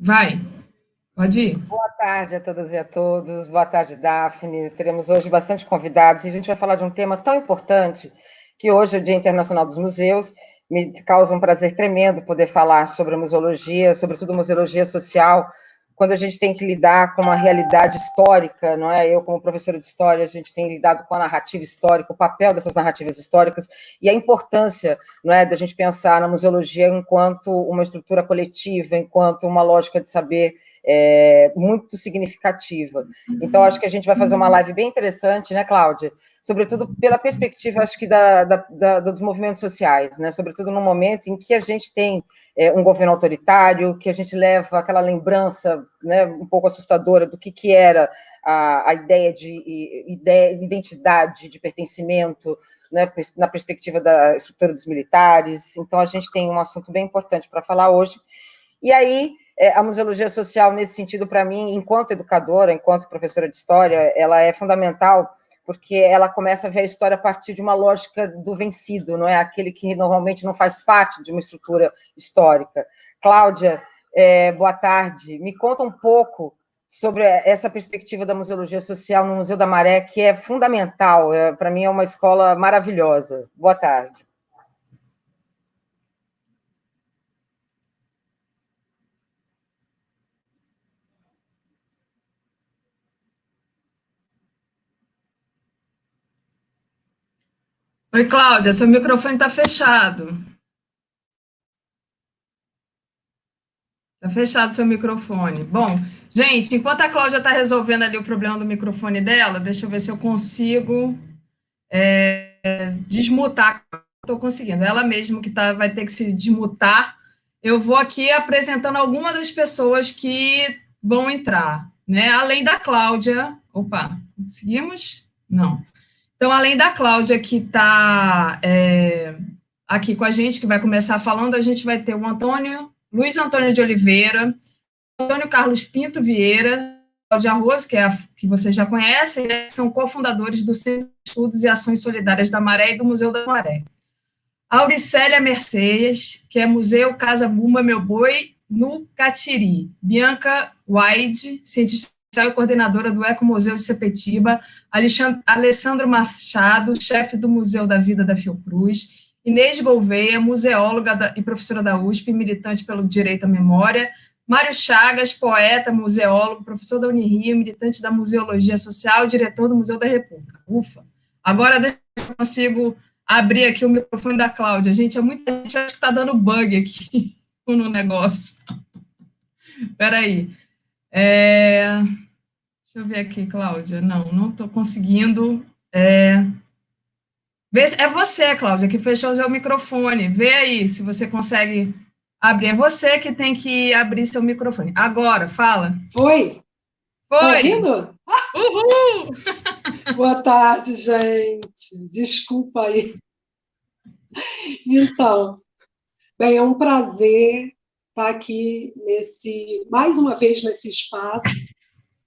Vai, pode ir. Boa tarde a todas e a todos. Boa tarde, Daphne. Teremos hoje bastante convidados e a gente vai falar de um tema tão importante que hoje é o Dia Internacional dos Museus. Me causa um prazer tremendo poder falar sobre a museologia, sobretudo museologia social, quando a gente tem que lidar com uma realidade histórica, não é? Eu, como professora de história, a gente tem lidado com a narrativa histórica, o papel dessas narrativas históricas e a importância, não é, da gente pensar na museologia enquanto uma estrutura coletiva, enquanto uma lógica de saber muito significativa. Então, acho que a gente vai fazer uma live bem interessante, né, Cláudia? Sobretudo pela perspectiva, acho que, dos movimentos sociais, né? Sobretudo no momento em que a gente tem um governo autoritário, que a gente leva aquela lembrança, né, um pouco assustadora do que era a ideia de identidade, de pertencimento, né, na perspectiva da estrutura dos militares. Então, a gente tem um assunto bem importante para falar hoje. E aí, a museologia social, nesse sentido, para mim, enquanto educadora, enquanto professora de história, ela é fundamental, porque ela começa a ver a história a partir de uma lógica do vencido, não é aquele que normalmente não faz parte de uma estrutura histórica. Cláudia, boa tarde. Me conta um pouco sobre essa perspectiva da museologia social no Museu da Maré, que é fundamental. Para mim, é uma escola maravilhosa. Boa tarde. Oi, Cláudia, seu microfone está fechado. Está fechado seu microfone. Bom, gente, enquanto a Cláudia está resolvendo ali o problema do microfone dela, deixa eu ver se eu consigo desmutar. Estou conseguindo. Ela mesma que vai ter que se desmutar. Eu vou aqui apresentando algumas das pessoas que vão entrar, né? Além da Cláudia. Opa, conseguimos? Não. Então, além da Cláudia, que está aqui com a gente, que vai começar falando, a gente vai ter o Luiz Antônio de Oliveira, Antônio Carlos Pinto Vieira, Cláudia Arroz, que vocês já conhecem, né, são cofundadores do Centro de Estudos e Ações Solidárias da Maré e do Museu da Maré. Auricélia Mercedes, que é Museu Casa Bumba Meu Boi, no Catiri. Bianca Wide, cientista e coordenadora do Ecomuseu de Sepetiba. Alessandro Machado, chefe do Museu da Vida da Fiocruz. Inês Gouveia, museóloga e professora da USP, militante pelo direito à memória. Mário Chagas, poeta, museólogo, professor da Unirio, militante da Museologia Social, diretor do Museu da República. Ufa! Agora, deixa eu consigo abrir aqui o microfone da Cláudia. Gente, muita gente acha que está dando bug aqui no negócio. Espera aí. Deixa eu ver aqui, Cláudia. Não estou conseguindo. É você, Cláudia, que fechou o seu microfone. Vê aí se você consegue abrir. É você que tem que abrir seu microfone. Agora, fala. Foi? Tá Foi! ouvindo? Uhul! Boa tarde, gente. Desculpa aí. Então, bem, é um prazer estar aqui mais uma vez nesse espaço,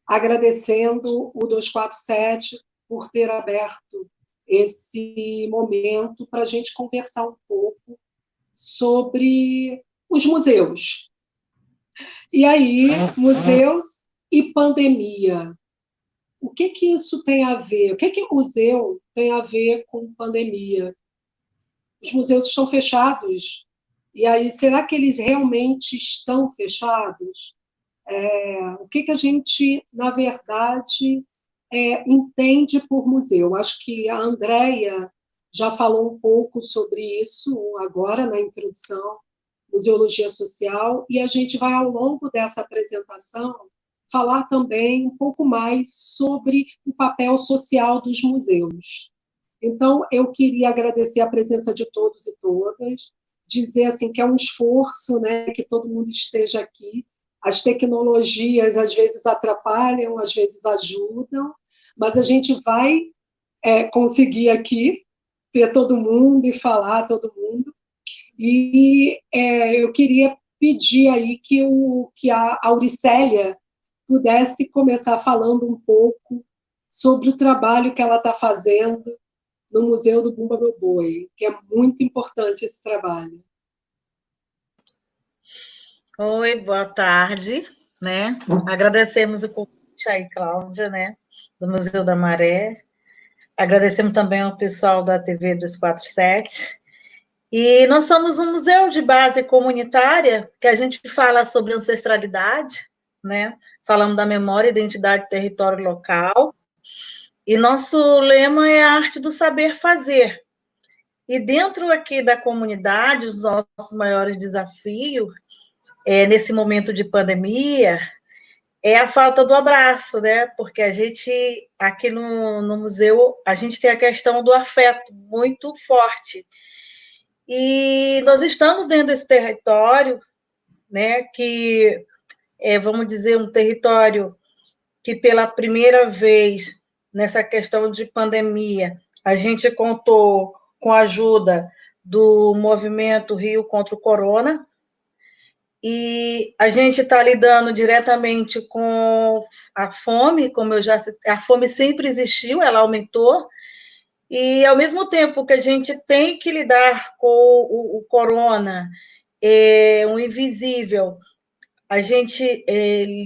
agradecendo o 247 por ter aberto esse momento para a gente conversar um pouco sobre os museus. E aí, museus e pandemia. O que isso tem a ver? O que o museu tem a ver com pandemia? Os museus estão fechados. E aí, será que eles realmente estão fechados? O que a gente, na verdade, entende por museu? Acho que a Andréia já falou um pouco sobre isso agora na introdução, museologia social, e a gente vai, ao longo dessa apresentação, falar também um pouco mais sobre o papel social dos museus. Então, eu queria agradecer a presença de todos e todas, dizer assim que é um esforço, né, que todo mundo esteja aqui. As tecnologias às vezes atrapalham, às vezes ajudam, mas a gente vai conseguir aqui ter todo mundo e falar todo mundo. E eu queria pedir aí que a Auricélia pudesse começar falando um pouco sobre o trabalho que ela está fazendo no Museu do Bumba Meu Boi, que é muito importante esse trabalho. Oi, boa tarde, né? Agradecemos o convite aí, Cláudia, né, do Museu da Maré. Agradecemos também ao pessoal da TV 247. E nós somos um museu de base comunitária, que a gente fala sobre ancestralidade, né? Falamos da memória, identidade, território local. E nosso lema é a arte do saber fazer. E dentro aqui da comunidade, os nossos maiores desafios, nesse momento de pandemia, é a falta do abraço, né? Porque a gente, aqui no museu, a gente tem a questão do afeto muito forte. E nós estamos dentro desse território, né? Que vamos dizer, um território que pela primeira vez nessa questão de pandemia, a gente contou com a ajuda do movimento Rio contra o Corona, e a gente está lidando diretamente com a fome, como eu já citei, a fome sempre existiu, ela aumentou, e ao mesmo tempo que a gente tem que lidar com o corona, o invisível, a gente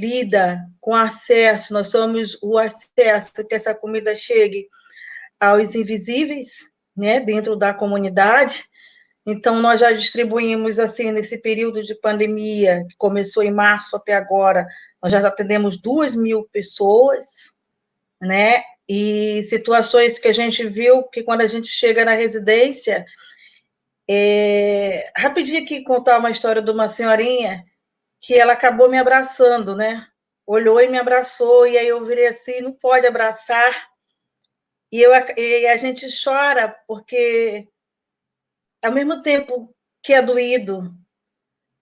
lida com acesso, nós somos o acesso, que essa comida chegue aos invisíveis, né, dentro da comunidade. Então, nós já distribuímos, assim, nesse período de pandemia, que começou em março até agora, nós já atendemos 2.000 pessoas, né, e situações que a gente viu que quando a gente chega na residência, rapidinho aqui contar uma história de uma senhorinha que ela acabou me abraçando, né, olhou e me abraçou, e aí eu virei assim, não pode abraçar, e a gente chora, porque ao mesmo tempo que é doído,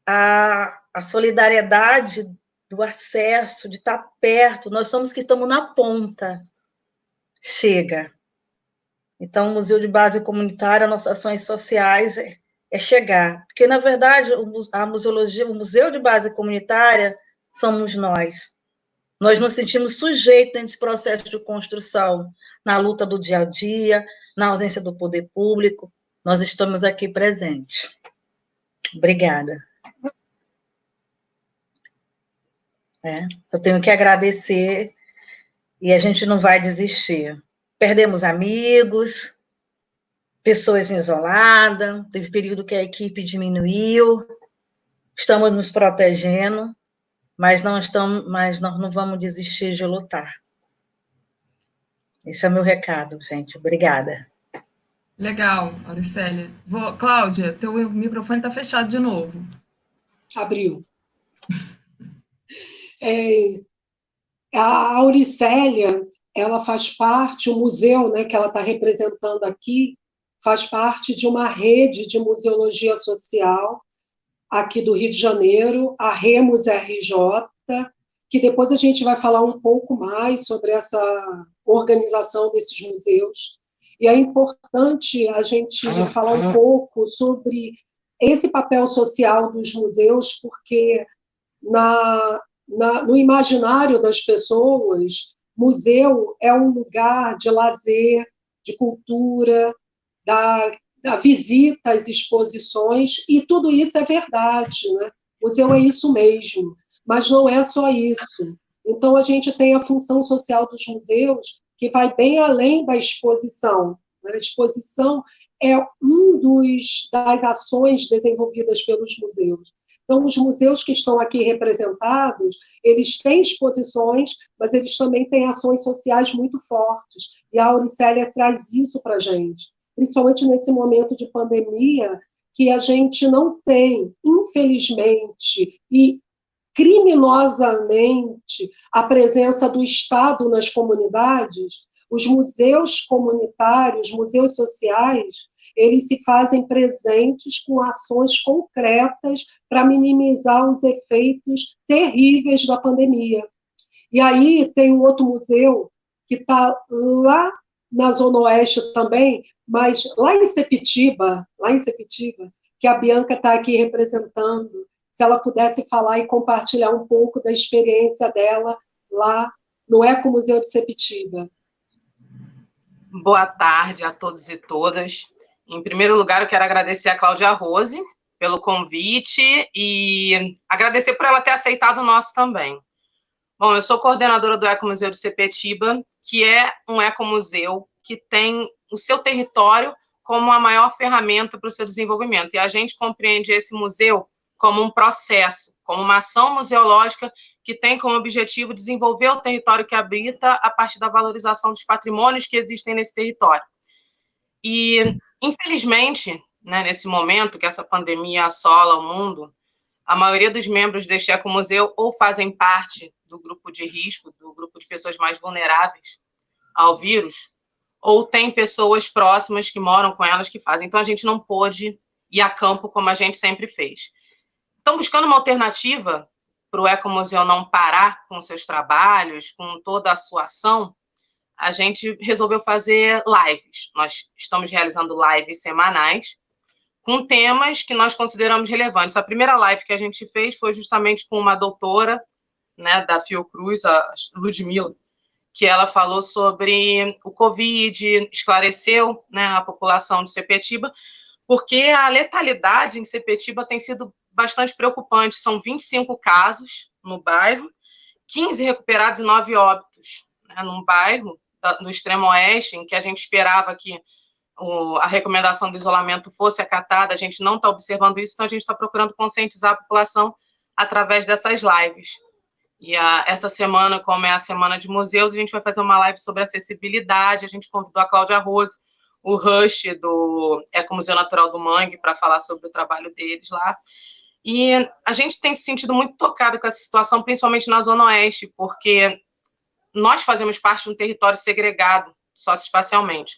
a solidariedade do acesso, de estar perto, nós somos que estamos na ponta, chega. Então, o Museu de Base Comunitária, nossas ações sociais é chegar, porque, na verdade, a museologia, o Museu de Base Comunitária somos nós. Nós nos sentimos sujeitos nesse processo de construção, na luta do dia a dia, na ausência do poder público, nós estamos aqui presentes. Obrigada. Eu tenho que agradecer e a gente não vai desistir. Perdemos amigos, pessoas isoladas, teve período que a equipe diminuiu, estamos nos protegendo, mas nós não vamos desistir de lutar. Esse é o meu recado, gente. Obrigada. Legal, Auricélia. Cláudia, teu microfone está fechado de novo. Abriu. A Auricélia, ela faz parte, o museu, né, que ela está representando aqui, faz parte de uma rede de museologia social aqui do Rio de Janeiro, a Remos RJ, que depois a gente vai falar um pouco mais sobre essa organização desses museus. E é importante a gente falar um pouco sobre esse papel social dos museus, porque no imaginário das pessoas, museu é um lugar de lazer, de cultura, da visita às exposições, e tudo isso é verdade, né? Museu é isso mesmo, mas não é só isso. Então, a gente tem a função social dos museus, que vai bem além da exposição. A exposição é das ações desenvolvidas pelos museus. Então, os museus que estão aqui representados, eles têm exposições, mas eles também têm ações sociais muito fortes. E a Auricélia traz isso para a gente, principalmente nesse momento de pandemia, que a gente não tem, infelizmente, e criminosamente, a presença do Estado nas comunidades. Os museus comunitários, museus sociais, eles se fazem presentes com ações concretas para minimizar os efeitos terríveis da pandemia. E aí tem um outro museu que está lá na Zona Oeste também, mas lá em Sepitiba, que a Bianca está aqui representando, se ela pudesse falar e compartilhar um pouco da experiência dela lá no Ecomuseu de Sepitiba. Boa tarde a todos e todas. Em primeiro lugar, eu quero agradecer a Cláudia Rose pelo convite e agradecer por ela ter aceitado o nosso também. Bom, eu sou coordenadora do Ecomuseu de Sepetiba, que é um ecomuseu que tem o seu território como a maior ferramenta para o seu desenvolvimento. E a gente compreende esse museu como um processo, como uma ação museológica que tem como objetivo desenvolver o território que habita a partir da valorização dos patrimônios que existem nesse território. E, infelizmente, né, nesse momento que essa pandemia assola o mundo, a maioria dos membros deste ecomuseu ou fazem parte do grupo de risco, do grupo de pessoas mais vulneráveis ao vírus, ou tem pessoas próximas que moram com elas que fazem. Então, a gente não pôde ir a campo como a gente sempre fez. Então, buscando uma alternativa para o ecomuseu não parar com seus trabalhos, com toda a sua ação, a gente resolveu fazer lives. Nós estamos realizando lives semanais com temas que nós consideramos relevantes. A primeira live que a gente fez foi justamente com uma doutora, né, da Fiocruz, a Ludmila, que ela falou sobre o Covid, esclareceu, né, a população de Sepetiba, porque a letalidade em Sepetiba tem sido bastante preocupante. São 25 casos no bairro, 15 recuperados e 9 óbitos, né, num bairro no extremo oeste, em que a gente esperava que a recomendação do isolamento fosse acatada. A gente não está observando isso, então a gente está procurando conscientizar a população através dessas lives. E essa semana, como é a Semana de Museus, a gente vai fazer uma live sobre acessibilidade. A gente convidou a Cláudia Rose, o Rush, do Ecomuseu Natural do Mangue, para falar sobre o trabalho deles lá. E a gente tem se sentido muito tocado com essa situação, principalmente na Zona Oeste, porque nós fazemos parte de um território segregado, socioespacialmente.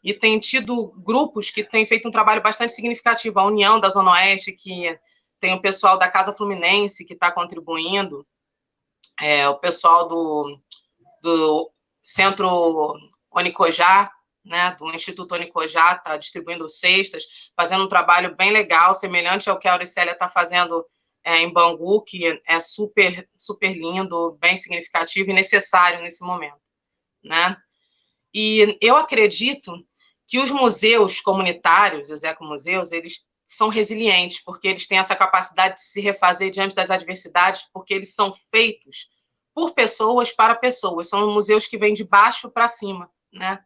E tem tido grupos que têm feito um trabalho bastante significativo. A União da Zona Oeste, que tem o pessoal da Casa Fluminense que está contribuindo, o pessoal do Centro Onicojá, né, do Instituto Onicojá, está distribuindo cestas, fazendo um trabalho bem legal, semelhante ao que a Auricélia está fazendo em Bangu, que é super, super lindo, bem significativo e necessário nesse momento, né? E eu acredito que os museus comunitários, os ecomuseus, eles são resilientes, porque eles têm essa capacidade de se refazer diante das adversidades, porque eles são feitos por pessoas para pessoas. São museus que vêm de baixo para cima, né?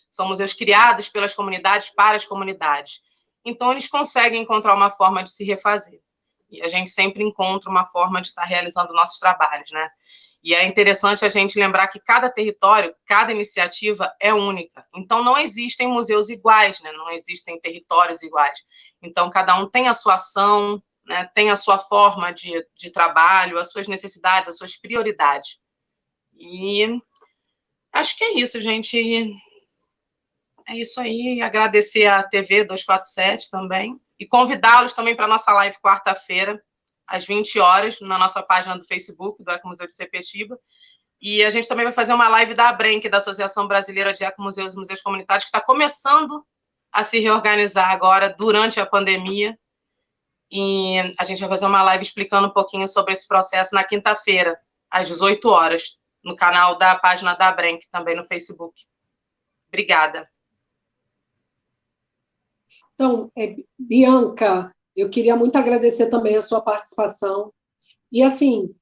São museus criados pelas comunidades para as comunidades. Então, eles conseguem encontrar uma forma de se refazer. E a gente sempre encontra uma forma de estar realizando nossos trabalhos, né? E é interessante a gente lembrar que cada território, cada iniciativa é única. Então, não existem museus iguais, né? Não existem territórios iguais. Então, cada um tem a sua ação, né? Tem a sua forma de trabalho, as suas necessidades, as suas prioridades. E acho que é isso, gente. É isso aí. Agradecer à TV 247 também. E convidá-los também para a nossa live quarta-feira, às 20 horas, na nossa página do Facebook, do Ecomuseu de Sepetiba. E a gente também vai fazer uma live da ABRENC, da Associação Brasileira de Ecomuseus e Museus Comunitários, que está começando a se reorganizar agora, durante a pandemia. E a gente vai fazer uma live explicando um pouquinho sobre esse processo na quinta-feira, às 18 horas, no canal da página da ABRENC, também no Facebook. Obrigada. Então, Bianca, eu queria muito agradecer também a sua participação. E, assim,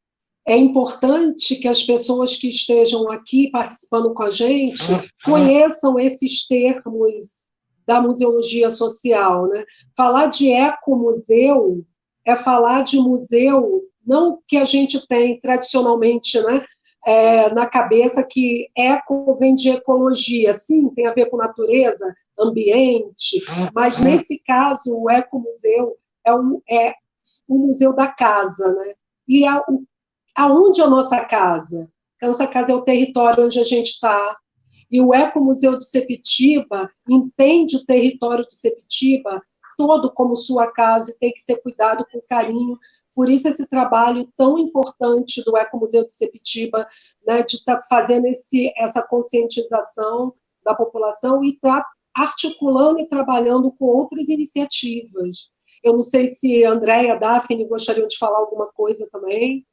é importante que as pessoas que estejam aqui participando com a gente conheçam esses termos da museologia social, né? Falar de ecomuseu é falar de museu, não que a gente tem tradicionalmente, né, na cabeça que eco vem de ecologia, sim, tem a ver com natureza, ambiente, mas nesse caso o ecomuseu é o museu da casa, né? E aonde é a nossa casa? A nossa casa é o território onde a gente está. E o Ecomuseu de Sepetiba entende o território de Sepetiba todo como sua casa e tem que ser cuidado com carinho. Por isso esse trabalho tão importante do Ecomuseu de Sepetiba, né, de estar fazendo essa conscientização da população e estar articulando e trabalhando com outras iniciativas. Eu não sei se Andréia, Daphne gostariam de falar alguma coisa também.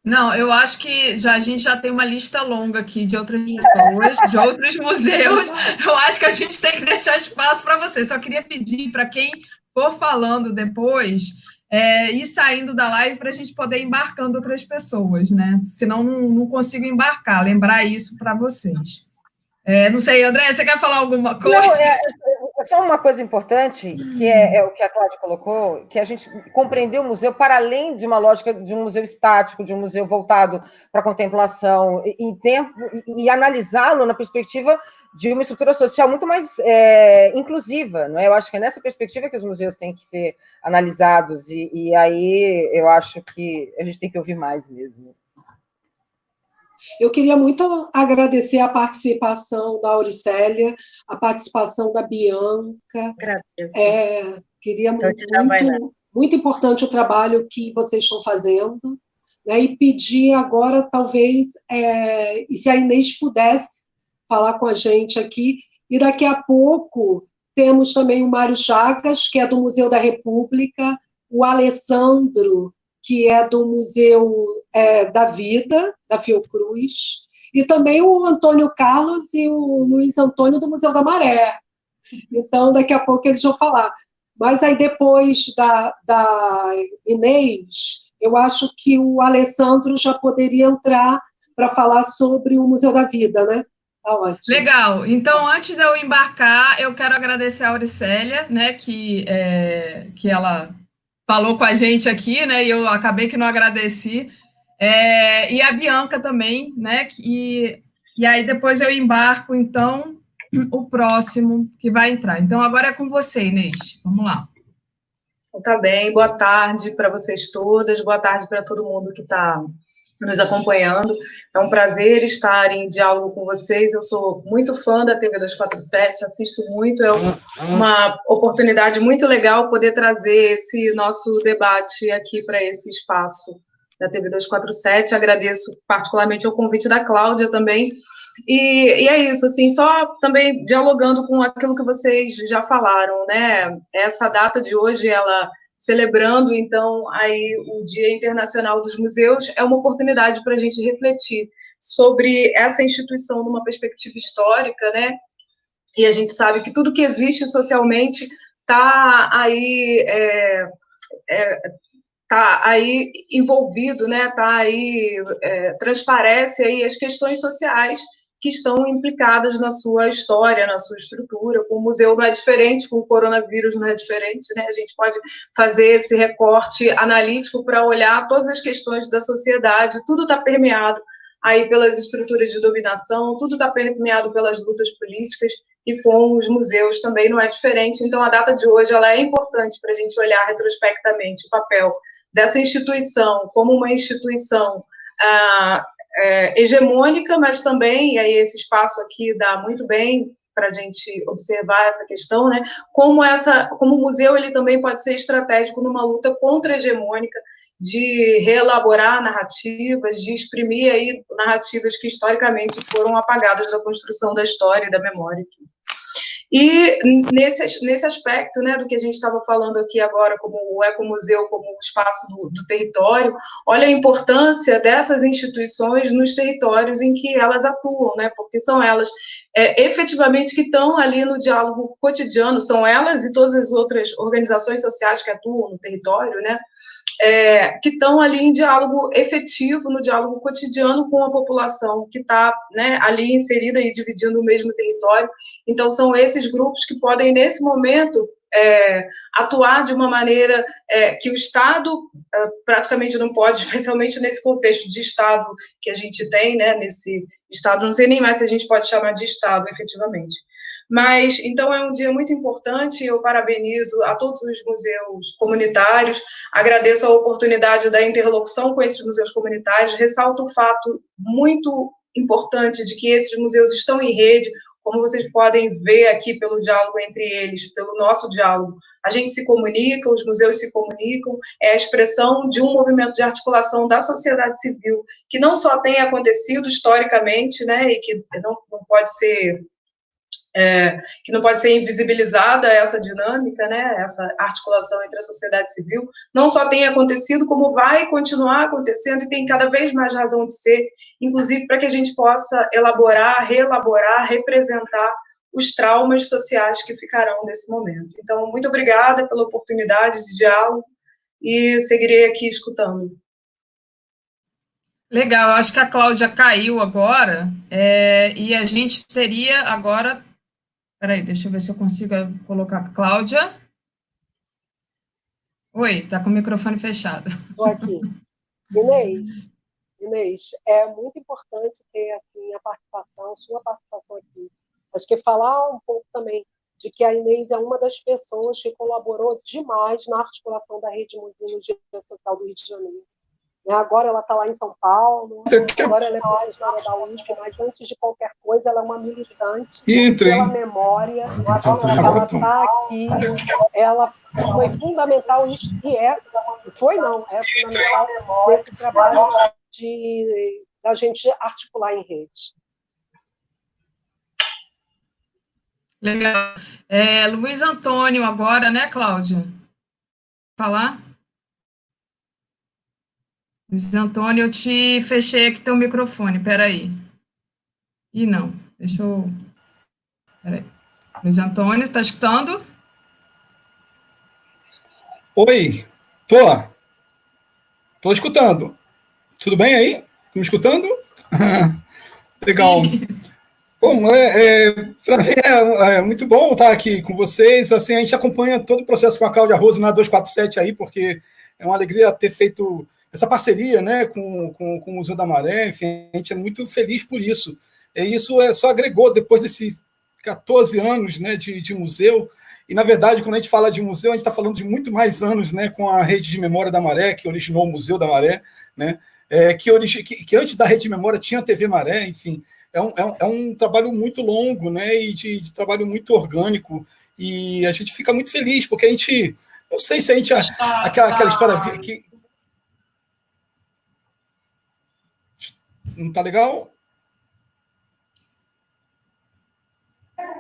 Não, eu acho que a gente já tem uma lista longa aqui de outras pessoas, de outros museus. Eu acho que a gente tem que deixar espaço para você. Só queria pedir para quem for falando depois, ir saindo da live para a gente poder ir embarcando outras pessoas, né? Senão não consigo embarcar, lembrar isso para vocês. Não sei, André, você quer falar alguma coisa? Não, só uma coisa importante, que é o que a Cláudia colocou, que a gente compreendeu o museu para além de uma lógica de um museu estático, de um museu voltado para a contemplação, e analisá-lo na perspectiva de uma estrutura social muito mais inclusiva, não é? Eu acho que é nessa perspectiva que os museus têm que ser analisados, e aí eu acho que a gente tem que ouvir mais mesmo. Eu queria muito agradecer a participação da Auricélia, a participação da Bianca. Agradeço. Queria muito importante o trabalho que vocês estão fazendo, né? E pedir agora, talvez, e se a Inês pudesse falar com a gente aqui, e daqui a pouco temos também o Mário Chagas, que é do Museu da República, o Alessandro, que é do Museu da Vida, da Fiocruz, e também o Antônio Carlos e o Luiz Antônio, do Museu da Maré. Então, daqui a pouco eles vão falar. Mas aí, depois da Inês, eu acho que o Alessandro já poderia entrar para falar sobre o Museu da Vida, né? Tá ótimo. Legal. Então, antes de eu embarcar, eu quero agradecer a Auricélia, né, que ela falou com a gente aqui, né, e eu acabei que não agradeci, e a Bianca também, né, e aí depois eu embarco, então, o próximo que vai entrar. Então, agora é com você, Inês, vamos lá. Tá bem, boa tarde para vocês todas, boa tarde para todo mundo que está nos acompanhando. É um prazer estar em diálogo com vocês. Eu sou muito fã da TV 247, assisto muito, é uma oportunidade muito legal poder trazer esse nosso debate aqui para esse espaço da TV 247. Agradeço particularmente o convite da Cláudia também. E é isso, assim, só também dialogando com aquilo que vocês já falaram, né? Essa data de hoje, ela celebrando, então, aí o Dia Internacional dos Museus, é uma oportunidade para a gente refletir sobre essa instituição numa perspectiva histórica, né? E a gente sabe que tudo que existe socialmente está aí, tá aí envolvido, né? Está aí, transparece aí as questões sociais que estão implicadas na sua história, na sua estrutura. Com o museu não é diferente, com o coronavírus não é diferente, né? A gente pode fazer esse recorte analítico para olhar todas as questões da sociedade, tudo está permeado aí pelas estruturas de dominação, tudo está permeado pelas lutas políticas, e com os museus também não é diferente. Então, a data de hoje ela é importante para a gente olhar retrospectivamente o papel dessa instituição como uma instituição hegemônica, mas também, e aí esse espaço aqui dá muito bem para a gente observar essa questão, né? Como o museu ele também pode ser estratégico numa luta contra-hegemônica, de reelaborar narrativas, de exprimir aí narrativas que historicamente foram apagadas da construção da história e da memória. E nesse aspecto, né, do que a gente estava falando aqui agora, como o ecomuseu, como o espaço do território, olha a importância dessas instituições nos territórios em que elas atuam, né, porque são elas efetivamente que estão ali no diálogo cotidiano, são elas e todas as outras organizações sociais que atuam no território, né, que estão ali em diálogo efetivo, no diálogo cotidiano com a população que está, né, ali inserida e dividindo o mesmo território. Então, são esses grupos que podem, nesse momento, atuar de uma maneira que o Estado praticamente não pode, especialmente nesse contexto de Estado que a gente tem, né, nesse Estado, não sei nem mais se a gente pode chamar de Estado, efetivamente. Mas, então, é um dia muito importante, eu parabenizo a todos os museus comunitários, agradeço a oportunidade da interlocução com esses museus comunitários, ressalto o fato muito importante de que esses museus estão em rede, como vocês podem ver aqui pelo diálogo entre eles, pelo nosso diálogo, a gente se comunica, os museus se comunicam, é a expressão de um movimento de articulação da sociedade civil, que não só tem acontecido historicamente, né, e que não pode ser invisibilizada essa dinâmica, né, essa articulação entre a sociedade civil, não só tem acontecido, como vai continuar acontecendo e tem cada vez mais razão de ser, inclusive para que a gente possa elaborar, reelaborar, representar os traumas sociais que ficarão nesse momento. Então, muito obrigada pela oportunidade de diálogo e seguirei aqui escutando. Legal, eu acho que a Cláudia caiu agora, e a gente teria agora... Peraí, deixa eu ver se eu consigo colocar a Cláudia. Oi, está com o microfone fechado. Estou aqui. Inês, é muito importante ter assim, a participação, sua participação aqui. Acho que falar um pouco também de que a Inês é uma das pessoas que colaborou demais na articulação da Rede Museu no Dia Social do Rio de Janeiro. Agora ela está lá em São Paulo, agora ela é professora da USP, mas antes de qualquer coisa ela é uma militante pela memória, ela está aqui, ela foi fundamental, é fundamental nesse trabalho da gente articular em rede. Legal. Luiz Antônio agora, né, Cláudia? Falar? Luiz Antônio, eu te fechei aqui teu microfone, peraí. Ih, não, deixa eu... Peraí. Luiz Antônio, está escutando? Oi, tô escutando. Tudo bem aí? Tá me escutando? Legal. Bom, para mim é muito bom estar aqui com vocês. Assim, a gente acompanha todo o processo com a Cláudia Rose na 247 aí, porque é uma alegria ter feito essa parceria, né, com o Museu da Maré. Enfim, a gente é muito feliz por isso. E isso só agregou depois desses 14 anos, né, de museu. E, na verdade, quando a gente fala de museu, a gente está falando de muito mais anos, né, com a Rede de Memória da Maré, que originou o Museu da Maré, né, que antes da Rede de Memória tinha a TV Maré, enfim. É um trabalho muito longo, né, e de trabalho muito orgânico, e a gente fica muito feliz, porque a gente, não sei se a gente, aquela história que... Não está legal?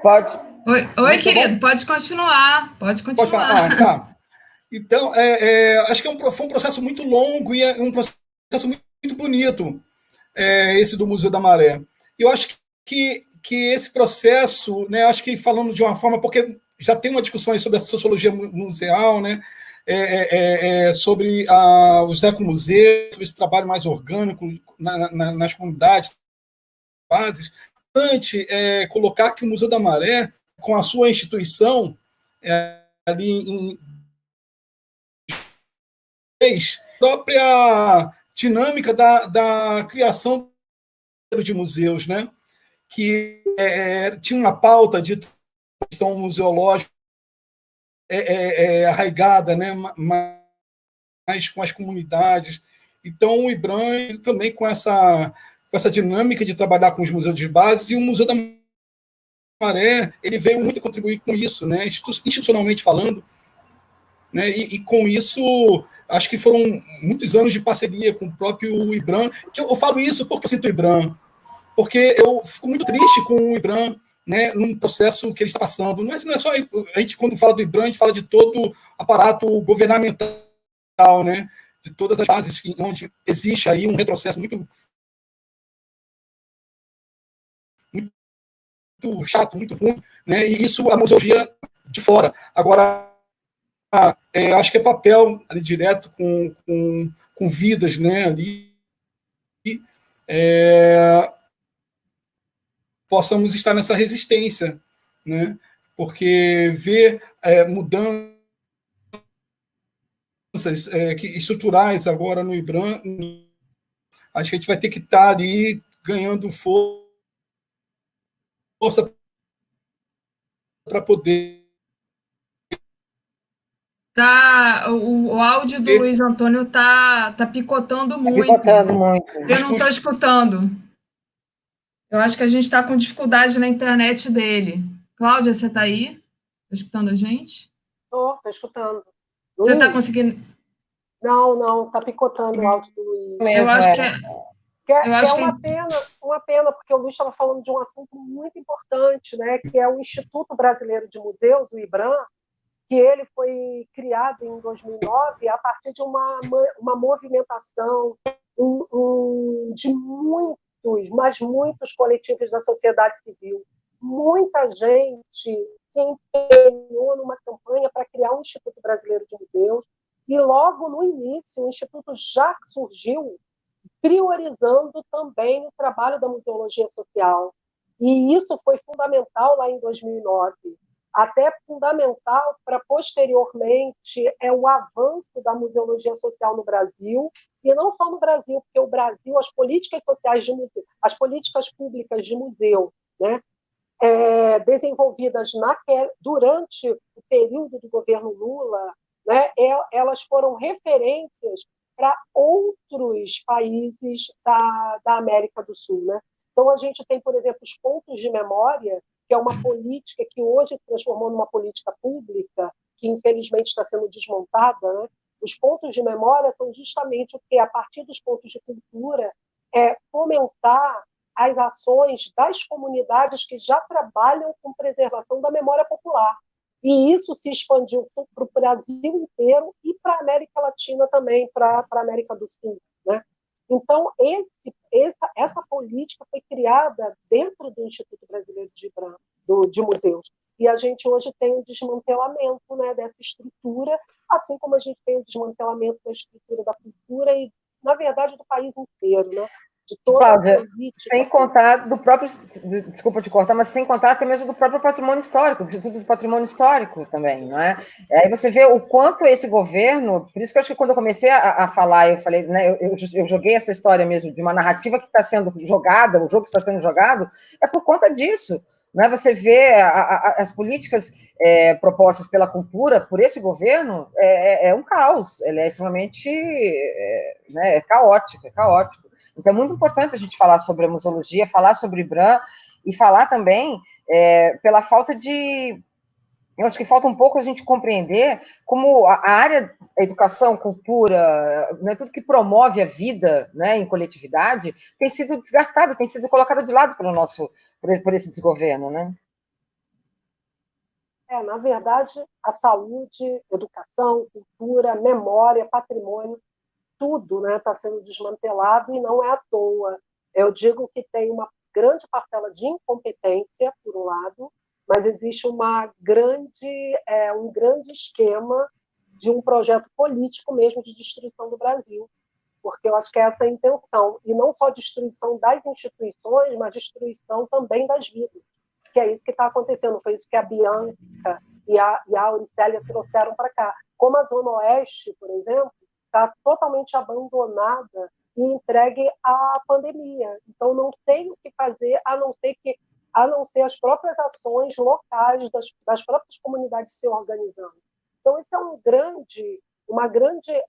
Pode. Oi, querido, pode continuar. Pode falar. Tá. Então, acho que foi um processo muito longo e é um processo muito bonito, esse do Museu da Maré. Eu acho que esse processo, né, acho que falando de uma forma, porque já tem uma discussão aí sobre a sociologia museal, né, sobre os ecomuseus, sobre esse trabalho mais orgânico nas comunidades, bases. Importante colocar que o Museu da Maré, com a sua instituição, ali em própria dinâmica da criação de museus, né? Que tinha uma pauta de questão museológica arraigada, né? Mais com as comunidades. Então, o IBRAM ele também com essa dinâmica de trabalhar com os museus de base, e o Museu da Maré ele veio muito contribuir com isso, né? Institucionalmente falando, né? E com isso, acho que foram muitos anos de parceria com o próprio IBRAM, que eu falo isso porque eu sinto o IBRAM, porque eu fico muito triste com o IBRAM, né, num processo que ele está passando. Não é só a gente, quando fala do IBRAM, a gente fala de todo o aparato governamental, né, de todas as fases onde existe aí um retrocesso muito chato, muito ruim, né, e isso a museologia de fora. Agora, acho que é papel ali direto com vidas, né, ali, possamos estar nessa resistência, né, porque ver mudanças estruturais agora no IBRAM, acho que a gente vai ter que estar ali ganhando força para poder... O áudio do Luiz Antônio tá picotando muito. Picotando muito. Eu não estou escutando. Eu acho que a gente está com dificuldade na internet dele. Cláudia, você está aí? Está escutando a gente? Estou escutando. Você está conseguindo... Não, está picotando o áudio do Luiz. Eu acho que uma pena, porque o Luiz estava falando de um assunto muito importante, né, que é o Instituto Brasileiro de Museus, o IBRAM, que ele foi criado em 2009 a partir de uma movimentação de muitos coletivos da sociedade civil. muita gente se empenhou numa campanha para criar um Instituto Brasileiro de Museus, e logo no início o Instituto já surgiu priorizando também o trabalho da museologia social. E isso foi fundamental lá em 2009, até fundamental para, posteriormente, o avanço da museologia social no Brasil, e não só no Brasil, porque o Brasil, as políticas sociais de museu, as políticas públicas de museu, né, desenvolvidas durante o período do governo Lula, né, elas foram referências para outros países da América do Sul. Né? Então, a gente tem, por exemplo, os pontos de memória, que é uma política que hoje se transformou numa política pública, que infelizmente está sendo desmontada. Né? Os pontos de memória são justamente o que, a partir dos pontos de cultura, fomentar as ações das comunidades que já trabalham com preservação da memória popular. E isso se expandiu para o Brasil inteiro e para a América Latina também, para a América do Sul. Né? Então, essa política foi criada dentro do Instituto Brasileiro de Museus. E a gente hoje tem um desmantelamento, né, dessa estrutura, assim como a gente tem o desmantelamento da estrutura da cultura e, na verdade, do país inteiro, né? De toda Cláudia, a política. sem contar do próprio, desculpa te cortar, mas sem contar até mesmo do próprio patrimônio histórico, do Instituto do Patrimônio Histórico também, não é? Aí você vê o quanto esse governo, por isso que eu acho que quando eu comecei a falar, eu falei, né, eu joguei essa história mesmo de uma narrativa que está sendo jogada, o jogo que está sendo jogado, é por conta disso. Né? Você vê as políticas propostas pela cultura por esse governo, é um caos, ele é extremamente caótico, é caótico. Então, é muito importante a gente falar sobre a museologia, falar sobre IBRAM e falar também pela falta de... Eu acho que falta um pouco a gente compreender como a área da educação, cultura, né, tudo que promove a vida, né, em coletividade, tem sido desgastado, tem sido colocado de lado por esse desgoverno. Né? Na verdade, a saúde, educação, cultura, memória, patrimônio, tudo está sendo desmantelado e não é à toa. Eu digo que tem uma grande parcela de incompetência, por um lado, mas existe um grande esquema de um projeto político mesmo de destruição do Brasil, porque eu acho que é essa a intenção, e não só destruição das instituições, mas destruição também das vidas, que é isso que está acontecendo, foi isso que a Bianca e a Auricélia trouxeram para cá. Como a Zona Oeste, por exemplo, está totalmente abandonada e entregue à pandemia. Então, não tem o que fazer, a não ser as próprias ações locais das próprias comunidades se organizando. Então, isso é uma grande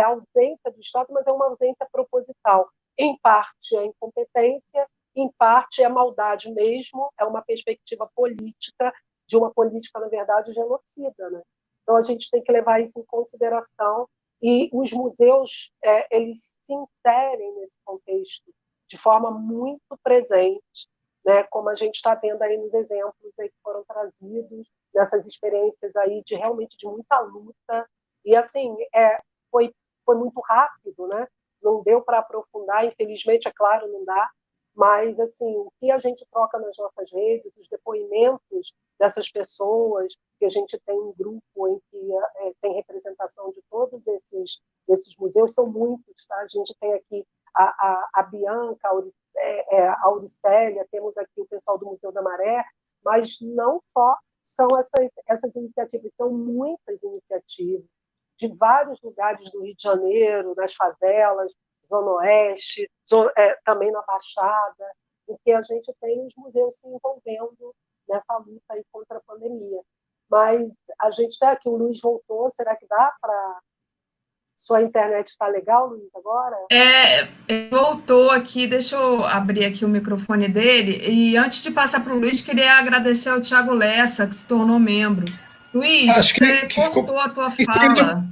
ausência do Estado, mas é uma ausência proposital. Em parte é incompetência, em parte é maldade mesmo, é uma perspectiva política, de uma política, na verdade, genocida. Né? Então, a gente tem que levar isso em consideração. E os museus, eles se inserem nesse contexto de forma muito presente, né? Como a gente está vendo aí nos exemplos aí que foram trazidos, nessas experiências aí realmente de muita luta. E, assim, foi muito rápido, né? Não deu para aprofundar, infelizmente, é claro, não dá, mas, assim, o que a gente troca nas nossas redes, os depoimentos dessas pessoas, que a gente tem um grupo em que tem representação de todos esses museus, são muitos, tá? A gente tem aqui a Bianca, a Auricélia, temos aqui o pessoal do Museu da Maré, mas não só são essas iniciativas, são muitas iniciativas de vários lugares do Rio de Janeiro, nas favelas, Zona Oeste, também na Baixada, em que a gente tem os museus se envolvendo nessa luta aí contra a pandemia. Mas a gente está aqui, o Luiz voltou, será que dá para... Sua internet está legal, Luiz, agora? Voltou aqui, deixa eu abrir aqui o microfone dele, e antes de passar para o Luiz, queria agradecer ao Thiago Lessa, que se tornou membro. Luiz, você cortou a tua fala.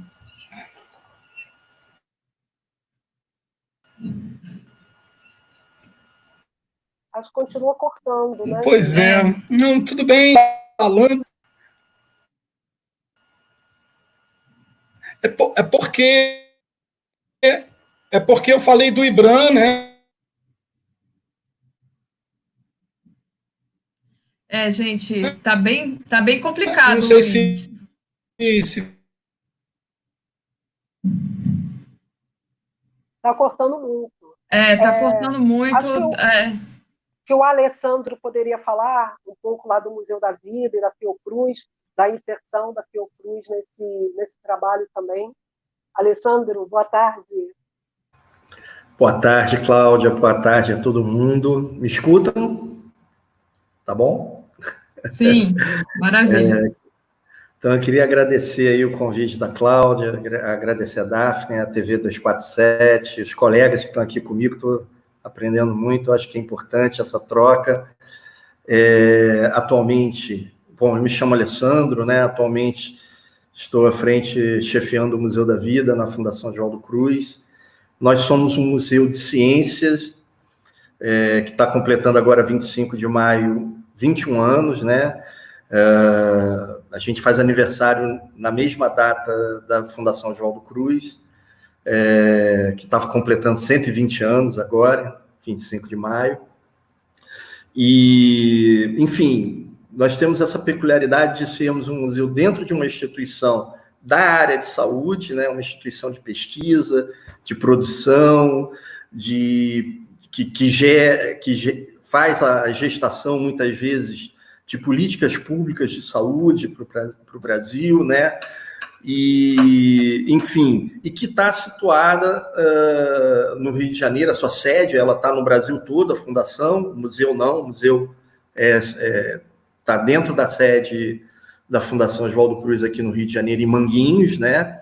Acho que continua cortando, né? Pois é. Não, tudo bem, falando. É porque eu falei do IBRAM, né? Gente, tá bem complicado. Não sei se Está cortando muito. Tá cortando muito. Acho que o Alessandro poderia falar um pouco lá do Museu da Vida e da Fiocruz, da inserção da Fiocruz nesse trabalho também. Alessandro, boa tarde. Boa tarde, Cláudia. Boa tarde a todo mundo. Me escutam? Tá bom? Sim, maravilha. Então, eu queria agradecer aí o convite da Cláudia, agradecer a Daphne, a TV 247, os colegas que estão aqui comigo, estou aprendendo muito, acho que é importante essa troca. Atualmente, eu me chamo Alessandro, né? Atualmente estou à frente, chefiando o Museu da Vida, na Fundação Oswaldo Cruz. Nós somos um museu de ciências, que está completando agora, 25 de maio, 21 anos, né? A gente faz aniversário na mesma data da Fundação Oswaldo Cruz, que estava completando 120 anos agora, 25 de maio. E, enfim, nós temos essa peculiaridade de sermos um museu dentro de uma instituição da área de saúde, né? Uma instituição de pesquisa, de produção, que faz a gestação, muitas vezes, de políticas públicas de saúde para o Brasil, né? E, enfim, e que está situada no Rio de Janeiro, a sua sede, ela está no Brasil todo, a fundação, o museu não, o museu está dentro da sede da Fundação Oswaldo Cruz aqui no Rio de Janeiro, em Manguinhos, né?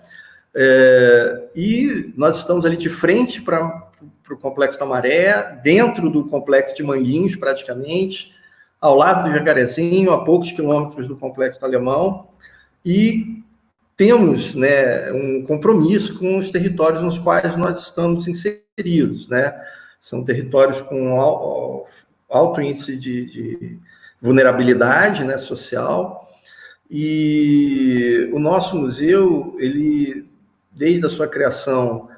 E nós estamos ali de frente para o Complexo da Maré, dentro do Complexo de Manguinhos, praticamente, ao lado do Jacarezinho, a poucos quilômetros do Complexo do Alemão, e temos, né, um compromisso com os territórios nos quais nós estamos inseridos, né? São territórios com alto índice de vulnerabilidade, né, social, e o nosso museu, ele, desde a sua criação,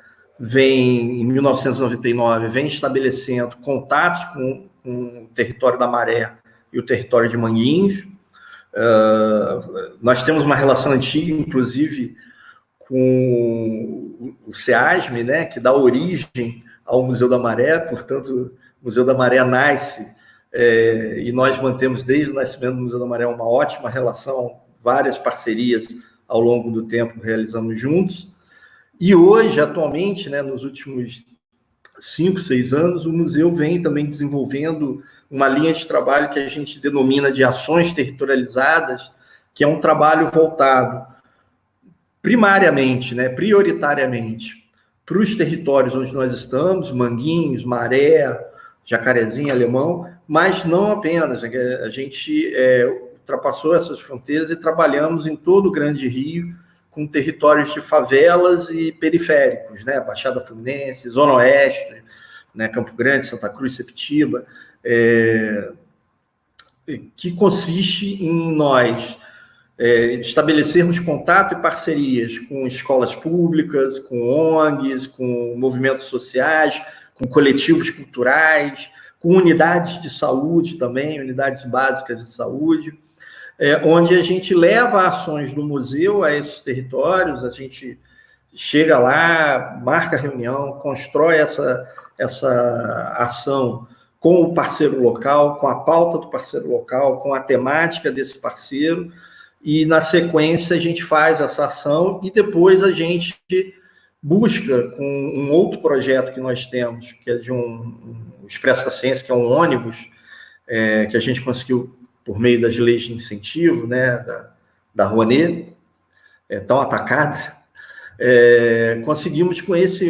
em 1999, vem estabelecendo contatos com o território da Maré e o território de Manguinhos. Nós temos uma relação antiga, inclusive, com o SEASME, né, que dá origem ao Museu da Maré, portanto, o Museu da Maré nasce, e nós mantemos desde o nascimento do Museu da Maré uma ótima relação, várias parcerias ao longo do tempo realizamos juntos. E hoje, atualmente, né, nos últimos 5, 6 anos, o museu vem também desenvolvendo uma linha de trabalho que a gente denomina de ações territorializadas, que é um trabalho voltado primariamente, né, prioritariamente, para os territórios onde nós estamos, Manguinhos, Maré, Jacarezinho, Alemão, mas não apenas. A gente ultrapassou essas fronteiras e trabalhamos em todo o Grande Rio, com territórios de favelas e periféricos, né? Baixada Fluminense, Zona Oeste, né? Campo Grande, Santa Cruz, Sepetiba, que consiste em nós estabelecermos contato e parcerias com escolas públicas, com ONGs, com movimentos sociais, com coletivos culturais, com unidades de saúde também, unidades básicas de saúde, onde a gente leva ações do museu a esses territórios, a gente chega lá, marca reunião, constrói essa ação com o parceiro local, com a pauta do parceiro local, com a temática desse parceiro, e na sequência a gente faz essa ação e depois a gente busca com um outro projeto que nós temos, que é de um Expresso da Ciência, que é um ônibus, que a gente conseguiu por meio das leis de incentivo, né, da Rouanet, tão atacada, conseguimos com essa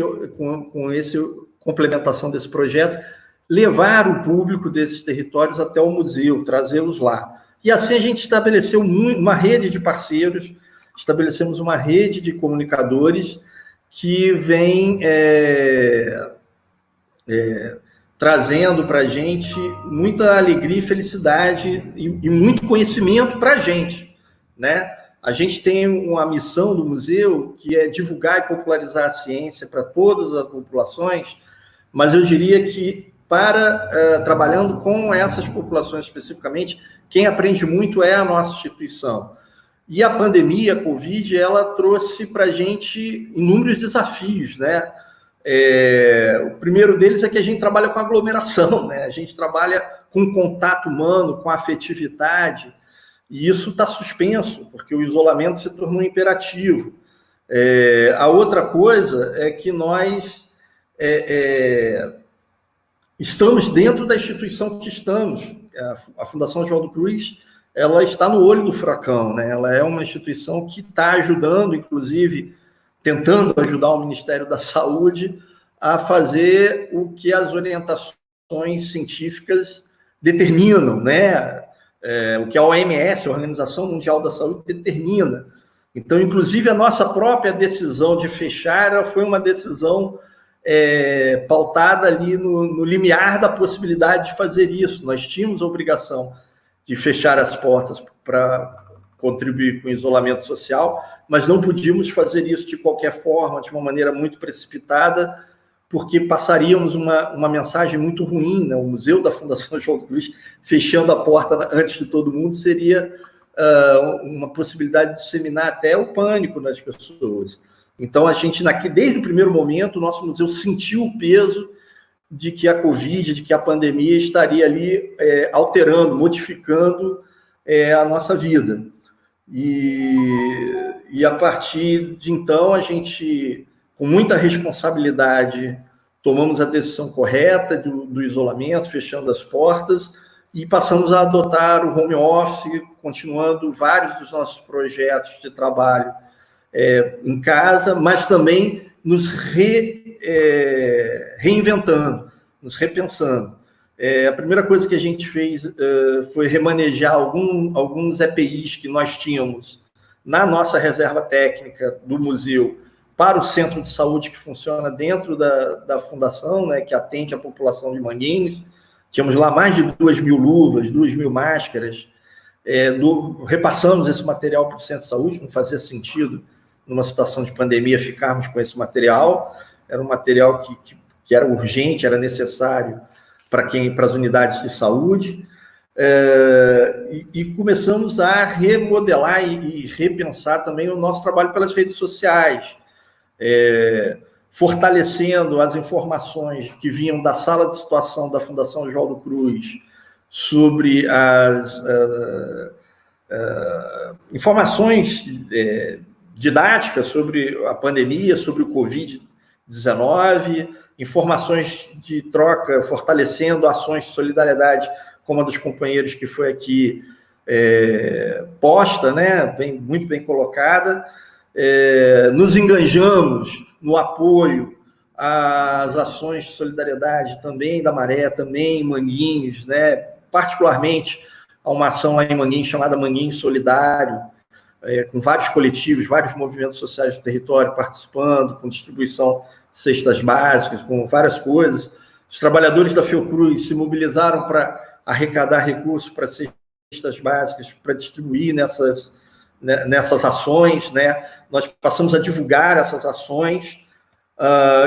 complementação desse projeto, levar o público desses territórios até o museu, trazê-los lá. E assim a gente estabeleceu uma rede de parceiros, estabelecemos uma rede de comunicadores que vem trazendo para a gente muita alegria e felicidade e muito conhecimento para a gente, né? A gente tem uma missão do museu que é divulgar e popularizar a ciência para todas as populações, mas eu diria que trabalhando com essas populações especificamente, quem aprende muito é a nossa instituição. E a pandemia, a Covid, ela trouxe para a gente inúmeros desafios, né? O primeiro deles é que a gente trabalha com aglomeração, né? A gente trabalha com contato humano, com afetividade, e isso está suspenso, porque o isolamento se tornou imperativo. A outra coisa é que nós estamos dentro da instituição que estamos. A Fundação Oswaldo Cruz, ela está no olho do furacão, né? Ela é uma instituição que está ajudando, inclusive, tentando ajudar o Ministério da Saúde a fazer o que as orientações científicas determinam, né? O que a OMS, a Organização Mundial da Saúde, determina. Então, inclusive, a nossa própria decisão de fechar, ela foi uma decisão pautada ali no limiar da possibilidade de fazer isso. Nós tínhamos a obrigação de fechar as portas para contribuir com o isolamento social, mas não podíamos fazer isso de qualquer forma, de uma maneira muito precipitada, porque passaríamos uma mensagem muito ruim, né? O Museu da Fundação Oswaldo Cruz fechando a porta antes de todo mundo seria uma possibilidade de disseminar até o pânico nas pessoas. Então, a gente, desde o primeiro momento, o nosso museu sentiu o peso de que a Covid, de que a pandemia estaria ali alterando, modificando a nossa vida. E a partir de então, a gente, com muita responsabilidade, tomamos a decisão correta do isolamento, fechando as portas, e passamos a adotar o home office, continuando vários dos nossos projetos de trabalho em casa, mas também nos reinventando, nos repensando. A primeira coisa que a gente fez foi remanejar alguns EPIs que nós tínhamos na nossa reserva técnica do museu para o centro de saúde que funciona dentro da fundação, né, que atende a população de Manguinhos. Tínhamos lá mais de 2.000 luvas, 2.000 máscaras. Repassamos esse material para o centro de saúde, não fazia sentido, numa situação de pandemia, ficarmos com esse material. Era um material que era urgente, era necessário para as unidades de saúde. E começamos a remodelar e repensar também o nosso trabalho pelas redes sociais, fortalecendo as informações que vinham da sala de situação da Fundação Oswaldo Cruz sobre as informações didáticas sobre a pandemia, sobre o Covid-19, informações de troca, fortalecendo ações de solidariedade, como a dos companheiros que foi aqui posta, né, muito bem colocada. Nos enganjamos no apoio às ações de solidariedade também da Maré, também em Manguinhos, né, particularmente a uma ação lá em Manguinhos chamada Manguinhos Solidário, com vários coletivos, vários movimentos sociais do território participando, com distribuição de cestas básicas, com várias coisas. Os trabalhadores da Fiocruz se mobilizaram para arrecadar recursos para cestas básicas, para distribuir nessas ações, né? Nós passamos a divulgar essas ações,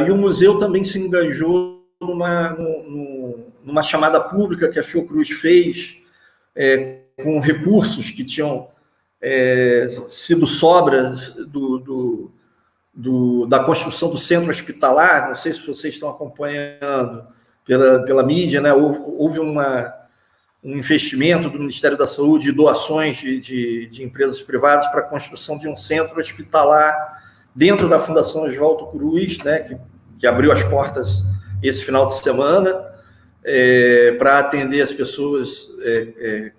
e o museu também se engajou numa chamada pública que a Fiocruz fez, com recursos que tinham sido sobras da construção do centro hospitalar. Não sei se vocês estão acompanhando pela mídia, né? Houve um investimento do Ministério da Saúde e doações de empresas privadas para a construção de um centro hospitalar dentro da Fundação Oswaldo Cruz, né? Que abriu as portas esse final de semana, para atender as pessoas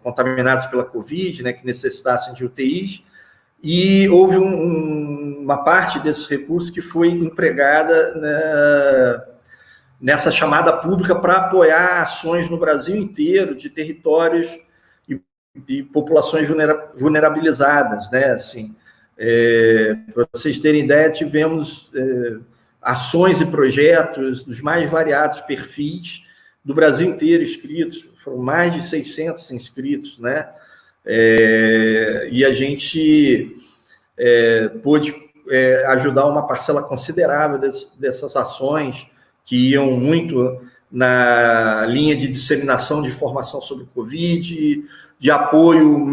contaminadas pela Covid, né, que necessitassem de UTIs, e houve uma parte desses recursos que foi empregada nessa chamada pública para apoiar ações no Brasil inteiro de territórios e populações vulnerabilizadas, né? Assim, para vocês terem ideia, tivemos ações e projetos dos mais variados perfis do Brasil inteiro inscritos, foram mais de 600 inscritos, né? E a gente pôde ajudar uma parcela considerável dessas ações que iam muito na linha de disseminação de informação sobre o Covid, de apoio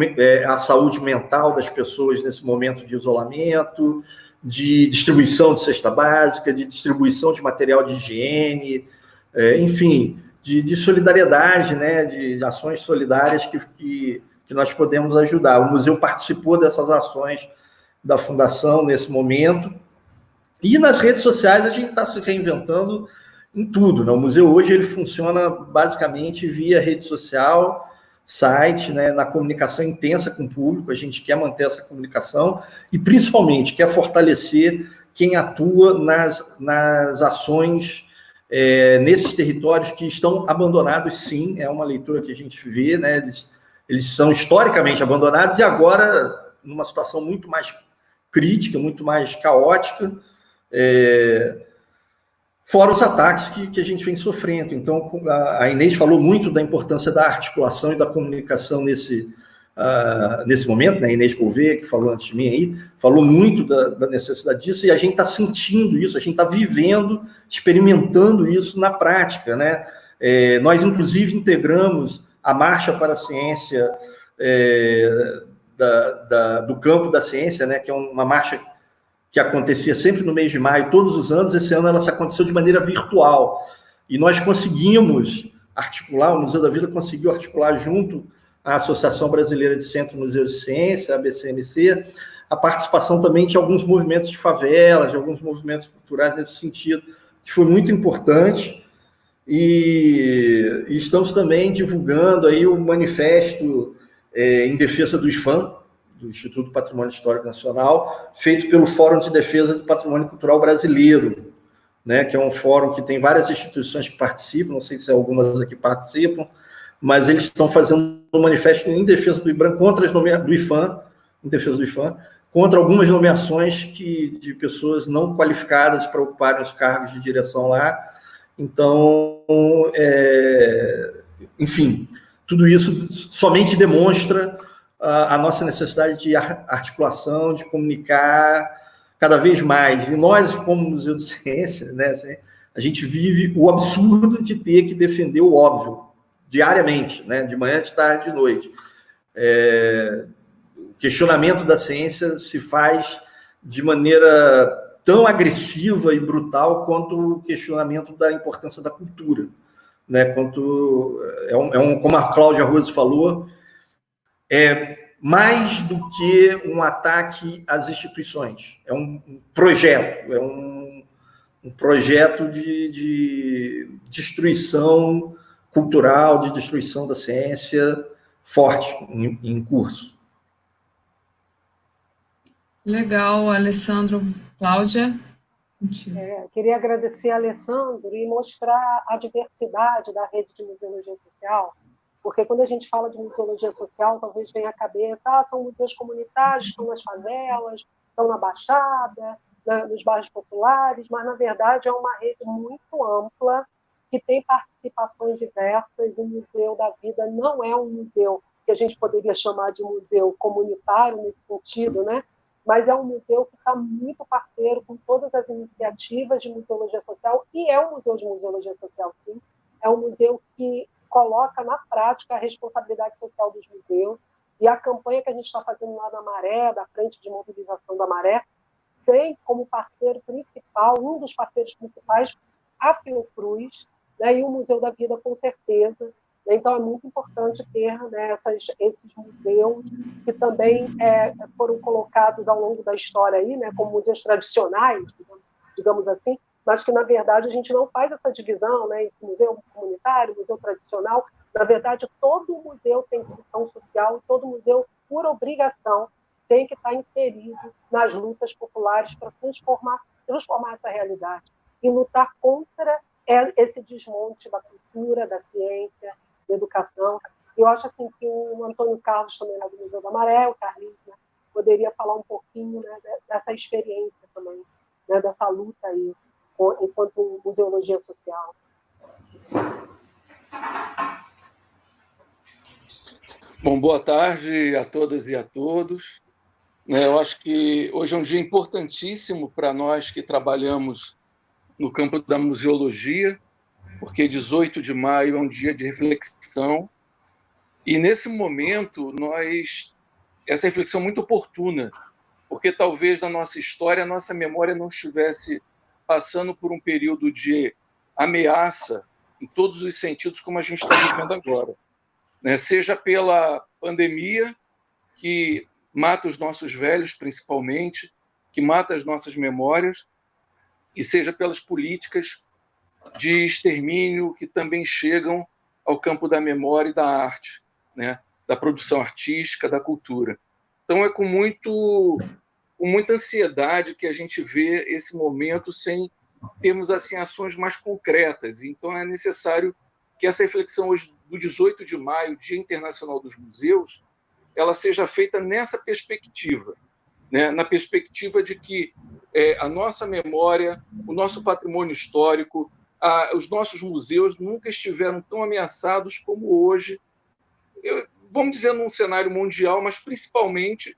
à saúde mental das pessoas nesse momento de isolamento, de distribuição de cesta básica, de distribuição de material de higiene, enfim, de solidariedade, né, de ações solidárias que nós podemos ajudar. O museu participou dessas ações da Fundação nesse momento, e nas redes sociais a gente está se reinventando em tudo, né? O museu hoje ele funciona basicamente via rede social, site, né, na comunicação intensa com o público. A gente quer manter essa comunicação e, principalmente, quer fortalecer quem atua nas ações nesses territórios que estão abandonados, sim, é uma leitura que a gente vê, né, eles são historicamente abandonados e agora numa situação muito mais crítica, muito mais caótica, fora os ataques que a gente vem sofrendo. Então, a Inês falou muito da importância da articulação e da comunicação nesse momento, né? A Inês Gouveia, que falou antes de mim aí, falou muito da necessidade disso, e a gente está sentindo isso, a gente está vivendo, experimentando isso na prática, né? Nós, inclusive, integramos a Marcha para a Ciência do Campo da Ciência, né? Que é uma marcha que acontecia sempre no mês de maio, todos os anos. Esse ano ela aconteceu de maneira virtual. E nós conseguimos articular, o Museu da Vila conseguiu articular junto à Associação Brasileira de Centros e Museus de Ciência, a ABCMC, a participação também de alguns movimentos de favelas, de alguns movimentos culturais nesse sentido, que foi muito importante. E estamos também divulgando aí o manifesto em defesa do IFAM, do Instituto Patrimônio Histórico Nacional, feito pelo Fórum de Defesa do Patrimônio Cultural Brasileiro, né, que é um fórum que tem várias instituições que participam, não sei se algumas aqui participam, mas eles estão fazendo um manifesto em defesa do IBRAM, do IFAM, em defesa do IFAM, contra algumas nomeações de pessoas não qualificadas para ocuparem os cargos de direção lá. Então, enfim, tudo isso somente demonstra a nossa necessidade de articulação, de comunicar cada vez mais. E nós, como Museu de Ciência, né, a gente vive o absurdo de ter que defender o óbvio, diariamente, né, de manhã, de tarde, de noite. O questionamento da ciência se faz de maneira tão agressiva e brutal quanto o questionamento da importância da cultura, né, como a Cláudia Rose falou, mais do que um ataque às instituições. É um projeto, um projeto de destruição cultural, de destruição da ciência forte em curso. Legal, Alessandro. Cláudia? Queria agradecer a Alessandro e mostrar a diversidade da rede de museologia social, porque quando a gente fala de museologia social, talvez venha à cabeça, são museus comunitários, estão nas favelas, estão na Baixada, nos bairros populares, mas, na verdade, é uma rede muito ampla, que tem participações diversas. O Museu da Vida não é um museu que a gente poderia chamar de museu comunitário, nesse sentido, né? Mas é um museu que está muito parceiro com todas as iniciativas de museologia social, e é um museu de museologia social, sim. É um museu que coloca na prática a responsabilidade social dos museus, e a campanha que a gente está fazendo lá na Maré, da Frente de Mobilização da Maré, tem como parceiro principal, um dos parceiros principais, a Fiocruz, né, e o Museu da Vida, com certeza. Então, é muito importante ter, né, esses museus que também foram colocados ao longo da história aí, né, como museus tradicionais, digamos assim, mas que, na verdade, a gente não faz essa divisão, né, entre museu comunitário, museu tradicional. Na verdade, todo museu tem função social, todo museu, por obrigação, tem que estar inserido nas lutas populares para transformar essa realidade e lutar contra esse desmonte da cultura, da ciência, da educação. Eu acho assim, que o Antônio Carlos, também lá do Museu da Maré, o Carlinhos, né, poderia falar um pouquinho, né, dessa experiência também, né, dessa luta aí, enquanto museologia social. Bom, boa tarde a todas e a todos. Eu acho que hoje é um dia importantíssimo para nós que trabalhamos no campo da museologia, porque 18 de maio é um dia de reflexão E, nesse momento, essa reflexão é muito oportuna, porque talvez na nossa história a nossa memória não estivesse passando por um período de ameaça em todos os sentidos como a gente está vivendo agora, né? Seja pela pandemia, que mata os nossos velhos, principalmente, que mata as nossas memórias, e seja pelas políticas de extermínio que também chegam ao campo da memória e da arte, né? Da produção artística, da cultura. Então, é com muita ansiedade que a gente vê esse momento sem termos assim, ações mais concretas. Então, é necessário que essa reflexão hoje, do 18 de maio, Dia Internacional dos Museus, ela seja feita nessa perspectiva, né? Na perspectiva de que a nossa memória, o nosso patrimônio histórico, os nossos museus nunca estiveram tão ameaçados como hoje, vamos dizer, num cenário mundial, mas principalmente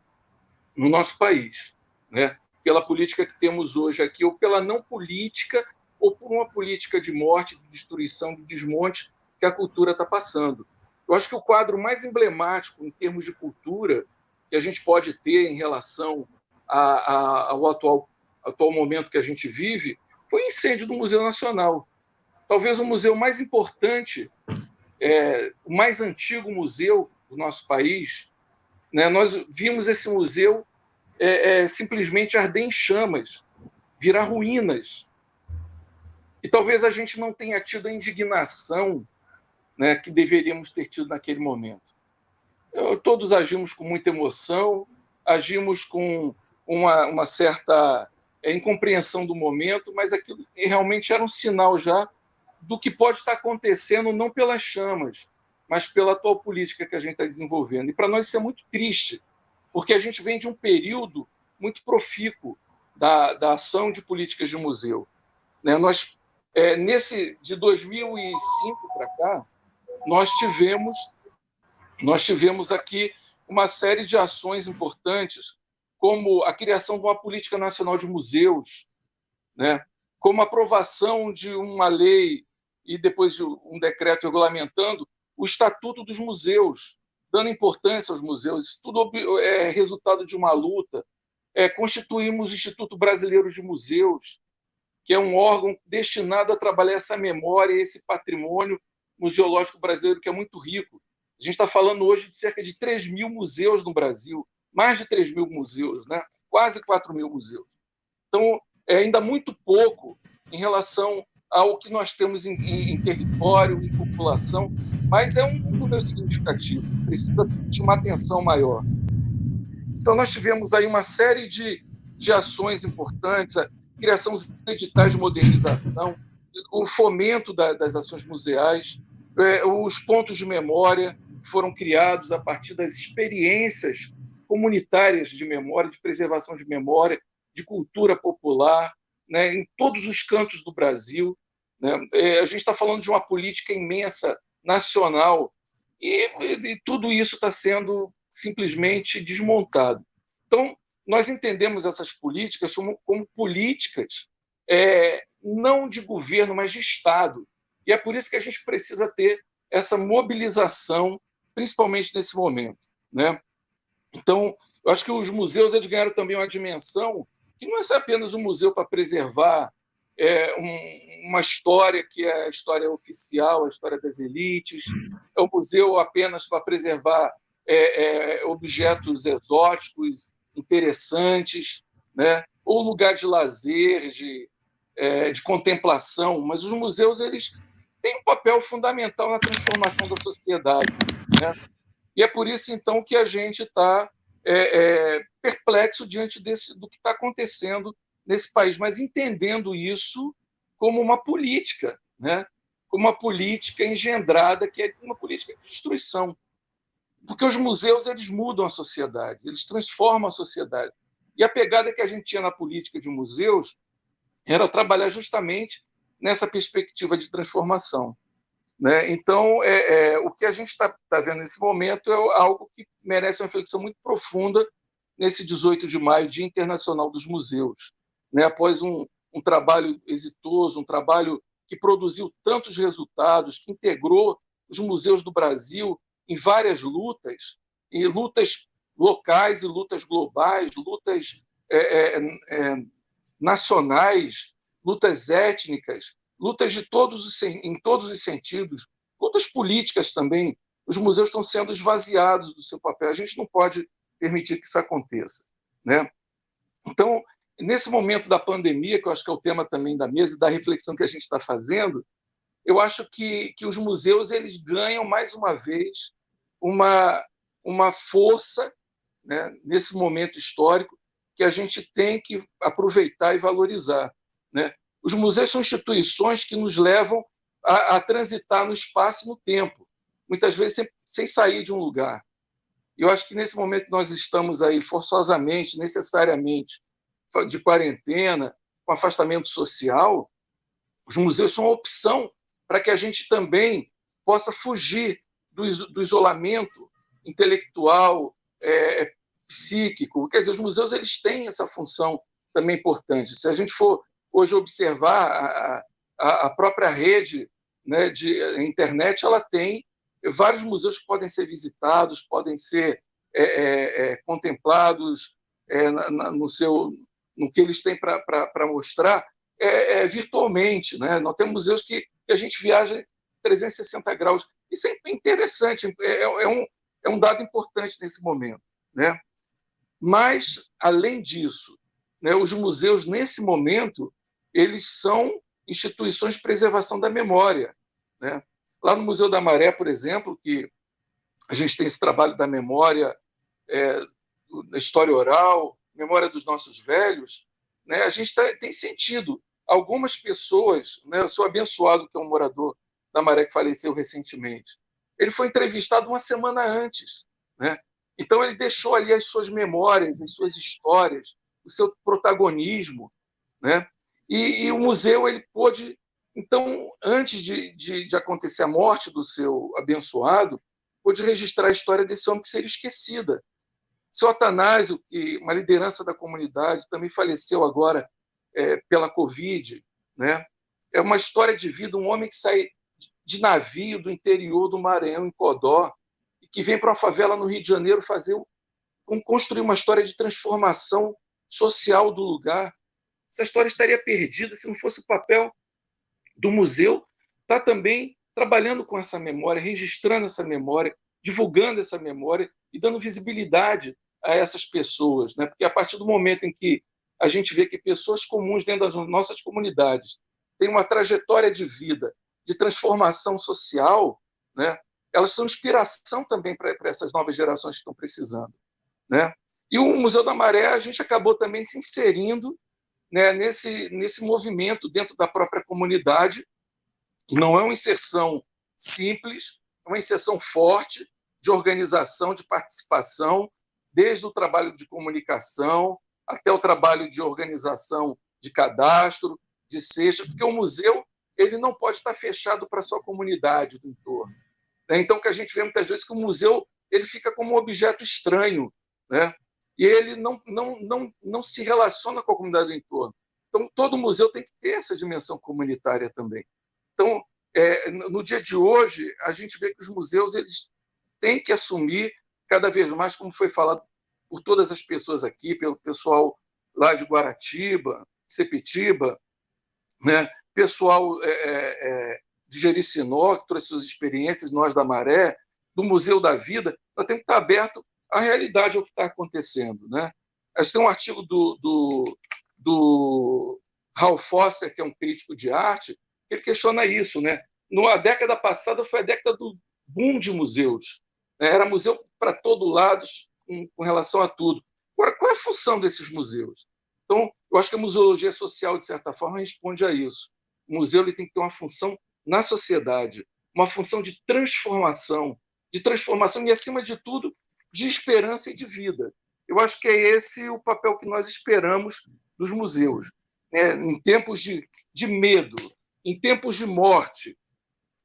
no nosso país, né? Pela política que temos hoje aqui, ou pela não política, ou por uma política de morte, de destruição, de desmonte que a cultura está passando. Eu acho que o quadro mais emblemático em termos de cultura que a gente pode ter em relação ao atual momento que a gente vive foi o incêndio do Museu Nacional. Talvez o museu mais importante, o mais antigo museu do nosso país, né? Nós vimos esse museu simplesmente arder em chamas, virar ruínas. E talvez a gente não tenha tido a indignação, né, que deveríamos ter tido naquele momento. Todos agimos com muita emoção, agimos com uma certa incompreensão do momento, mas aquilo realmente era um sinal já do que pode estar acontecendo, não pelas chamas, mas pela atual política que a gente está desenvolvendo. E para nós isso é muito triste, porque a gente vem de um período muito profícuo da ação de políticas de museu, né? De 2005 para cá, nós tivemos aqui uma série de ações importantes, como a criação de uma política nacional de museus, né? Como a aprovação de uma lei e depois de um decreto regulamentando o Estatuto dos Museus, dando importância aos museus. Isso tudo é resultado de uma luta. Constituímos o Instituto Brasileiro de Museus, que é um órgão destinado a trabalhar essa memória, esse patrimônio museológico brasileiro, que é muito rico. A gente está falando hoje de cerca de 3 mil museus no Brasil, mais de 3 mil museus, né? Quase 4 mil museus. Então, é ainda muito pouco em relação ao que nós temos em território, em população, mas é um número significativo, precisa de uma atenção maior. Então, nós tivemos aí uma série de ações importantes, a criação de editais de modernização, o fomento das ações museais, os pontos de memória foram criados a partir das experiências comunitárias de memória, de preservação de memória, de cultura popular, né, em todos os cantos do Brasil, né? A gente está falando de uma política imensa, nacional, e tudo isso está sendo simplesmente desmontado. Então, nós entendemos essas políticas como políticas não de governo, mas de Estado. E é por isso que a gente precisa ter essa mobilização, principalmente nesse momento, né? Então, eu acho que os museus eles ganharam também uma dimensão que não é apenas um museu para preservar uma história que é a história oficial, a história das elites, é um museu apenas para preservar objetos exóticos, interessantes, né? Ou lugar de lazer, de contemplação, mas os museus eles têm um papel fundamental na transformação da sociedade, né? E é por isso, então, que a gente está perplexo diante do que está acontecendo nesse país, mas entendendo isso como uma política, né? Como uma política engendrada, que é uma política de destruição. Porque os museus eles mudam a sociedade, eles transformam a sociedade. E a pegada que a gente tinha na política de museus era trabalhar justamente nessa perspectiva de transformação, né? Então, o que a gente está vendo nesse momento é algo que merece uma reflexão muito profunda nesse 18 de maio, Dia Internacional dos Museus, né? Após um trabalho exitoso, um trabalho que produziu tantos resultados, que integrou os museus do Brasil em várias lutas, e lutas locais e lutas globais, lutas nacionais, lutas étnicas, lutas em todos os sentidos, lutas políticas também. Os museus estão sendo esvaziados do seu papel. A gente não pode permitir que isso aconteça, né? Então, nesse momento da pandemia, que eu acho que é o tema também da mesa e da reflexão que a gente está fazendo, eu acho que os museus eles ganham, mais uma vez, uma força, né, nesse momento histórico que a gente tem que aproveitar e valorizar, né? Os museus são instituições que nos levam a transitar no espaço e no tempo, muitas vezes sem sair de um lugar. Eu acho que nesse momento nós estamos aí forçosamente, necessariamente, de quarentena, com afastamento social, os museus são uma opção para que a gente também possa fugir do isolamento intelectual, psíquico. Quer dizer, os museus eles têm essa função também importante. Se a gente for hoje observar a própria rede, né, de internet, ela tem vários museus que podem ser visitados, podem ser contemplados no que eles têm para mostrar virtualmente, né? Nós temos museus que a gente viaja 360 graus. Isso é interessante, é um dado importante nesse momento, né? Mas, além disso, né, os museus, nesse momento, eles são instituições de preservação da memória, né? Lá no Museu da Maré, por exemplo, que a gente tem esse trabalho da memória, da história oral, memória dos nossos velhos, né? A gente tem sentido algumas pessoas, né? Eu sou abençoado, que é um morador da Maré que faleceu recentemente. Ele foi entrevistado uma semana antes, né? Então ele deixou ali as suas memórias, as suas histórias, o seu protagonismo, né? E o museu ele pôde, então, antes de acontecer a morte do seu abençoado, pôde registrar a história desse homem que seria esquecida. Seu Atanásio, que uma liderança da comunidade, também faleceu agora pela Covid, né? É uma história de vida, um homem que sai de navio do interior do Maranhão, em Codó, e que vem para uma favela no Rio de Janeiro construir uma história de transformação social do lugar. Essa história estaria perdida se não fosse o papel do museu estar também trabalhando com essa memória, registrando essa memória, divulgando essa memória e dando visibilidade a essas pessoas, né? Porque a partir do momento em que a gente vê que pessoas comuns dentro das nossas comunidades têm uma trajetória de vida, de transformação social, né? Elas são inspiração também para essas novas gerações que estão precisando, né? E o Museu da Maré, a gente acabou também se inserindo, né, nesse movimento dentro da própria comunidade. Não é uma inserção simples, é uma inserção forte de organização, de participação, desde o trabalho de comunicação até o trabalho de organização de cadastro, de cesta, porque o museu ele não pode estar fechado para a sua comunidade do entorno, né? Então, o que a gente vê muitas vezes é que o museu ele fica como um objeto estranho, né? E ele não se relaciona com a comunidade do entorno. Então, todo museu tem que ter essa dimensão comunitária também. Então, no dia de hoje, a gente vê que os museus eles têm que assumir cada vez mais, como foi falado por todas as pessoas aqui, pelo pessoal lá de Guaratiba, Sepetiba, né? Pessoal de Jericinó, que trouxe suas experiências, nós da Maré, do Museu da Vida, nós temos que estar aberto à realidade, ao que está acontecendo, né? A gente tem um artigo do Ralph Foster, que é um crítico de arte, que ele questiona isso, né? Na década passada foi a década do boom de museus, né? Era museu para todo lado, com relação a tudo. Agora, qual é a função desses museus? Então, eu acho que a museologia social, de certa forma, responde a isso. O museu ele tem que ter uma função na sociedade, uma função de transformação e, acima de tudo, de esperança e de vida. Eu acho que é esse o papel que nós esperamos dos museus, né? Em tempos de medo, em tempos de morte,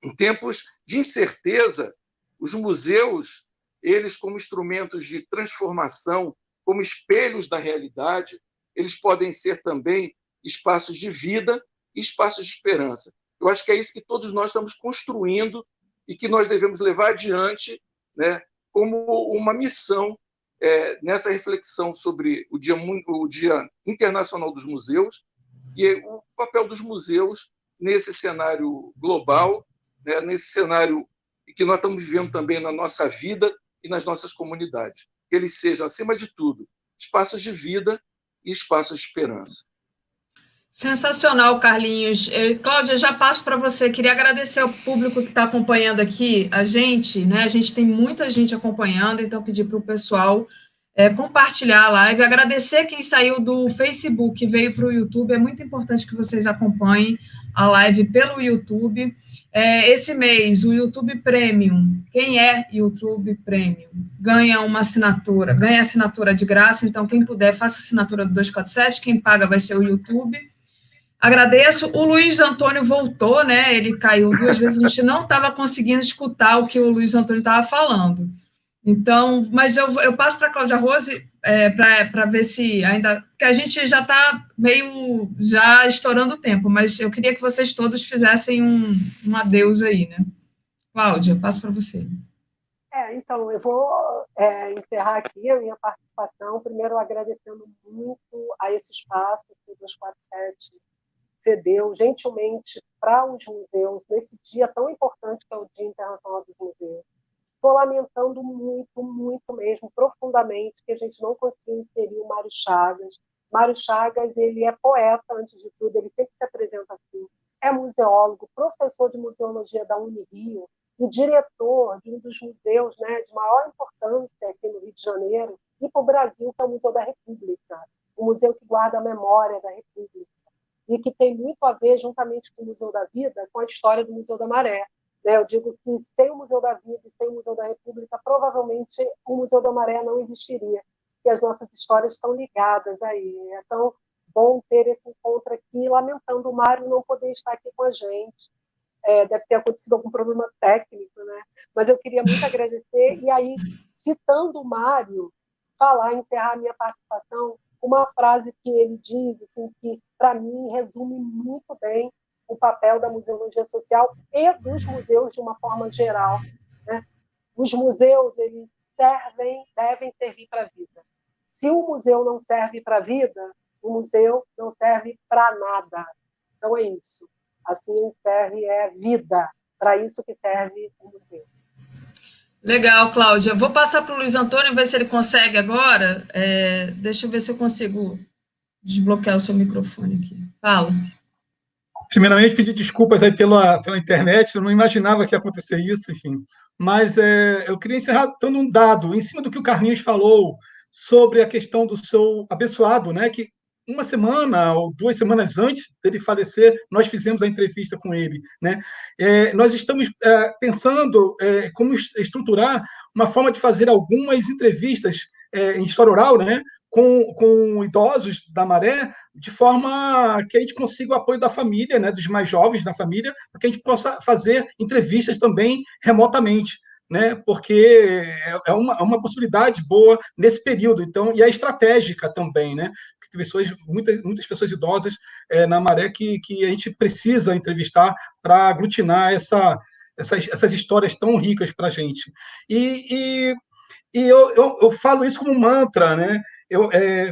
em tempos de incerteza, os museus, eles como instrumentos de transformação, como espelhos da realidade, eles podem ser também espaços de vida e espaços de esperança. Eu acho que é isso que todos nós estamos construindo e que nós devemos levar adiante né, como uma missão nessa reflexão sobre o Dia Internacional dos Museus e o papel dos museus nesse cenário global, né, nesse cenário que nós estamos vivendo também na nossa vida e nas nossas comunidades. Que eles sejam, acima de tudo, espaços de vida e espaços de esperança. Sensacional, Carlinhos. Cláudia, já passo para você. Queria agradecer ao público que está acompanhando aqui a gente, né? A gente tem muita gente acompanhando, então pedir para o pessoal compartilhar a live. Agradecer quem saiu do Facebook e veio para o YouTube. É muito importante que vocês acompanhem a live pelo YouTube. Esse mês, o YouTube Premium, quem é YouTube Premium, ganha uma assinatura, ganha assinatura de graça, então quem puder, faça assinatura do 247, quem paga vai ser o YouTube. Agradeço. O Luiz Antônio voltou, né? Ele caiu 2 vezes, a gente não estava conseguindo escutar o que o Luiz Antônio estava falando. Então, mas eu passo para a Cláudia Rose para ver se ainda... Porque a gente já está meio já estourando o tempo, mas eu queria que vocês todos fizessem um adeus aí, né? Cláudia, passo para você. Então, eu vou encerrar aqui a minha participação, primeiro agradecendo muito a esse espaço que o 247 cedeu gentilmente para os museus, nesse dia tão importante que é o Dia Internacional dos Museus. Estou lamentando muito, muito mesmo, profundamente, que a gente não conseguiu inserir o Mário Chagas. Mário Chagas, ele é poeta, antes de tudo, ele sempre se apresenta assim, é museólogo, professor de museologia da Unirio e diretor de um dos museus, né, de maior importância aqui no Rio de Janeiro e para o Brasil, que é o Museu da República, o museu que guarda a memória da República e que tem muito a ver, juntamente com o Museu da Vida, com a história do Museu da Maré. Eu digo que sem o Museu da Vida e sem o Museu da República, provavelmente o Museu da Maré não existiria, e as nossas histórias estão ligadas aí. É tão bom ter esse encontro aqui, lamentando o Mário não poder estar aqui com a gente. Deve ter acontecido algum problema técnico, né? Mas eu queria muito agradecer, e aí, citando o Mário, encerrar a minha participação, uma frase que ele diz, assim, que, para mim, resume muito bem o papel da museologia social e dos museus de uma forma geral, né? Os museus, eles devem servir para a vida. Se o museu não serve para a vida, o museu não serve para nada. Então é isso. Assim serve vida. Para isso que serve o museu. Legal, Cláudia. Vou passar para o Luiz Antônio, ver se ele consegue agora. Deixa eu ver se eu consigo desbloquear o seu microfone aqui. Fala. Primeiramente, pedir desculpas aí pela internet, eu não imaginava que ia acontecer isso, enfim. Mas eu queria encerrar dando um dado, em cima do que o Carlinhos falou sobre a questão do seu abençoado, né? Que 1 semana ou 2 semanas antes dele falecer, nós fizemos a entrevista com ele, né? Nós estamos pensando como estruturar uma forma de fazer algumas entrevistas em história oral, né? Com idosos da Maré, de forma que a gente consiga o apoio da família, né, dos mais jovens da família, para que a gente possa fazer entrevistas também remotamente, né, porque é uma possibilidade boa nesse período, então, e é estratégica também, né, muitas pessoas idosas na Maré que a gente precisa entrevistar para aglutinar essas histórias tão ricas para a gente. E eu falo isso como mantra, né?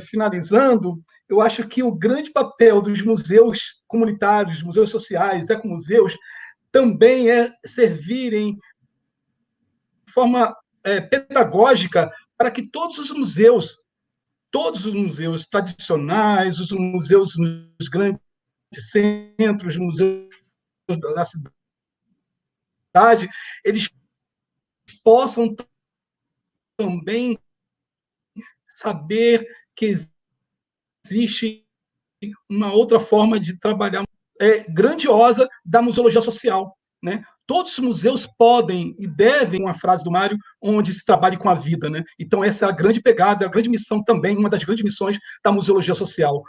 Finalizando, eu acho que o grande papel dos museus comunitários, museus sociais, ecomuseus, também é servirem de forma pedagógica para que todos os museus tradicionais, os museus nos grandes centros, museus da cidade, eles possam também saber que existe uma outra forma de trabalhar grandiosa da museologia social, né? Todos os museus podem e devem, uma frase do Mário, onde se trabalhe com a vida, né? Então essa é a grande pegada, a grande missão também, uma das grandes missões da museologia social.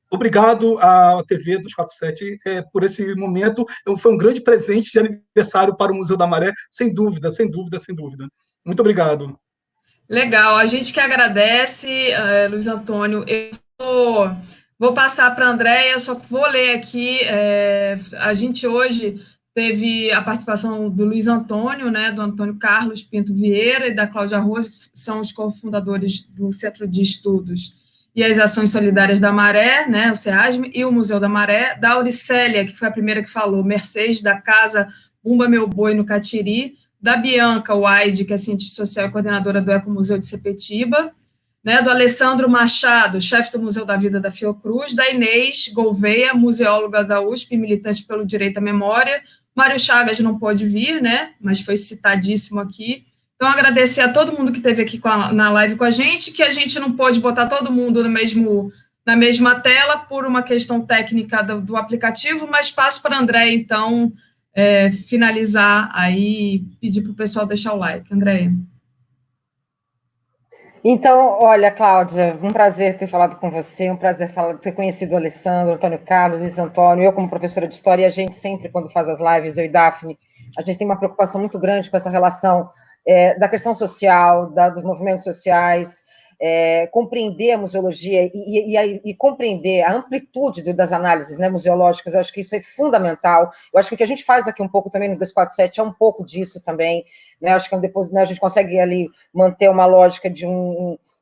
Obrigado à TV 247 por esse momento. Foi um grande presente de aniversário para o Museu da Maré, sem dúvida, sem dúvida, sem dúvida. Muito obrigado. Legal, a gente que agradece, Luiz Antônio. Eu vou passar para a Andréia, só que vou ler aqui. A gente hoje teve a participação do Luiz Antônio, né, do Antônio Carlos Pinto Vieira e da Cláudia Rose, que são os cofundadores do Centro de Estudos e as Ações Solidárias da Maré, né, o CEASM, e o Museu da Maré, da Auricélia, que foi a primeira que falou, Mercedes, da Casa Bumba Meu Boi, no Catiri, da Bianca Waide, que é cientista social e coordenadora do Ecomuseu de Sepetiba, né, do Alessandro Machado, chefe do Museu da Vida da Fiocruz, da Inês Gouveia, museóloga da USP, militante pelo direito à memória. Mário Chagas não pôde vir, né, mas foi citadíssimo aqui. Então, agradecer a todo mundo que esteve aqui na live com a gente, que a gente não pôde botar todo mundo na mesma tela por uma questão técnica do aplicativo, mas passo para a Andréia, então, finalizar aí, pedir para o pessoal deixar o like. Andréia. Então, olha, Cláudia, um prazer ter falado com você, um prazer ter conhecido o Alessandro, Antônio Carlos, Luiz Antônio, eu como professora de História, e a gente sempre, quando faz as lives, eu e Daphne, a gente tem uma preocupação muito grande com essa relação da questão social, dos movimentos sociais, compreender a museologia e compreender a amplitude das análises, né, museológicas. Eu acho que isso é fundamental. Eu acho que o que a gente faz aqui um pouco também no 247 é um pouco disso também, né? Acho que a gente consegue ali manter uma lógica de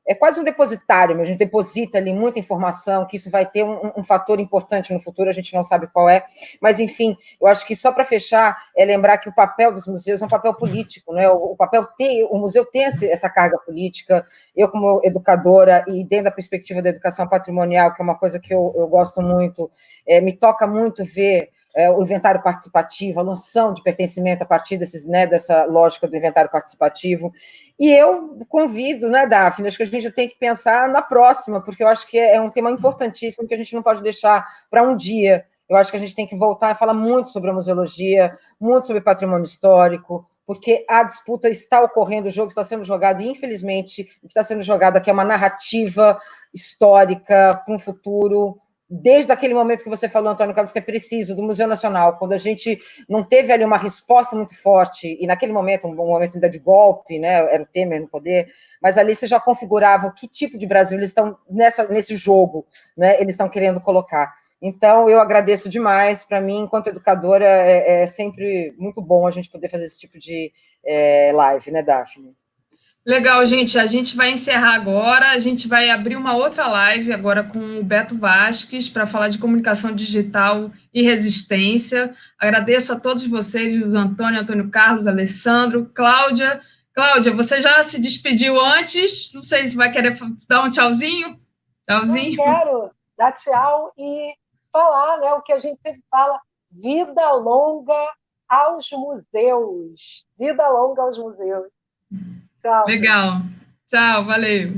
é quase um depositário, mas a gente deposita ali muita informação, que isso vai ter um fator importante no futuro, a gente não sabe qual é, mas, enfim, eu acho que só para fechar, lembrar que o papel dos museus é um papel político, né? O museu tem essa carga política. Eu, como educadora, e dentro da perspectiva da educação patrimonial, que é uma coisa que eu gosto muito, me toca muito ver o inventário participativo, a noção de pertencimento a partir dessa lógica do inventário participativo. E eu convido, né, Daphne, acho que a gente tem que pensar na próxima, porque eu acho que é um tema importantíssimo que a gente não pode deixar para um dia. Eu acho que a gente tem que voltar a falar muito sobre a museologia, muito sobre patrimônio histórico, porque a disputa está ocorrendo, o jogo está sendo jogado, e, infelizmente, o que está sendo jogado aqui é uma narrativa histórica para um futuro, desde aquele momento que você falou, Antônio Carlos, que é preciso, do Museu Nacional, quando a gente não teve ali uma resposta muito forte, e naquele momento, um momento ainda de golpe, né, era o Temer no poder, mas ali você já configurava que tipo de Brasil eles estão nesse jogo, né, eles estão querendo colocar. Então, eu agradeço demais. Para mim, enquanto educadora, é sempre muito bom a gente poder fazer esse tipo de live, né, Daphne? Legal, gente. A gente vai encerrar agora. A gente vai abrir uma outra live agora com o Beto Vasques para falar de comunicação digital e resistência. Agradeço a todos vocês, Antônio Carlos, Alessandro, Cláudia. Cláudia, você já se despediu antes? Não sei se vai querer dar um tchauzinho. Tchauzinho. Eu quero dar tchau e falar, né, o que a gente sempre fala: vida longa aos museus. Vida longa aos museus. Tchau. Legal. Tchau, valeu.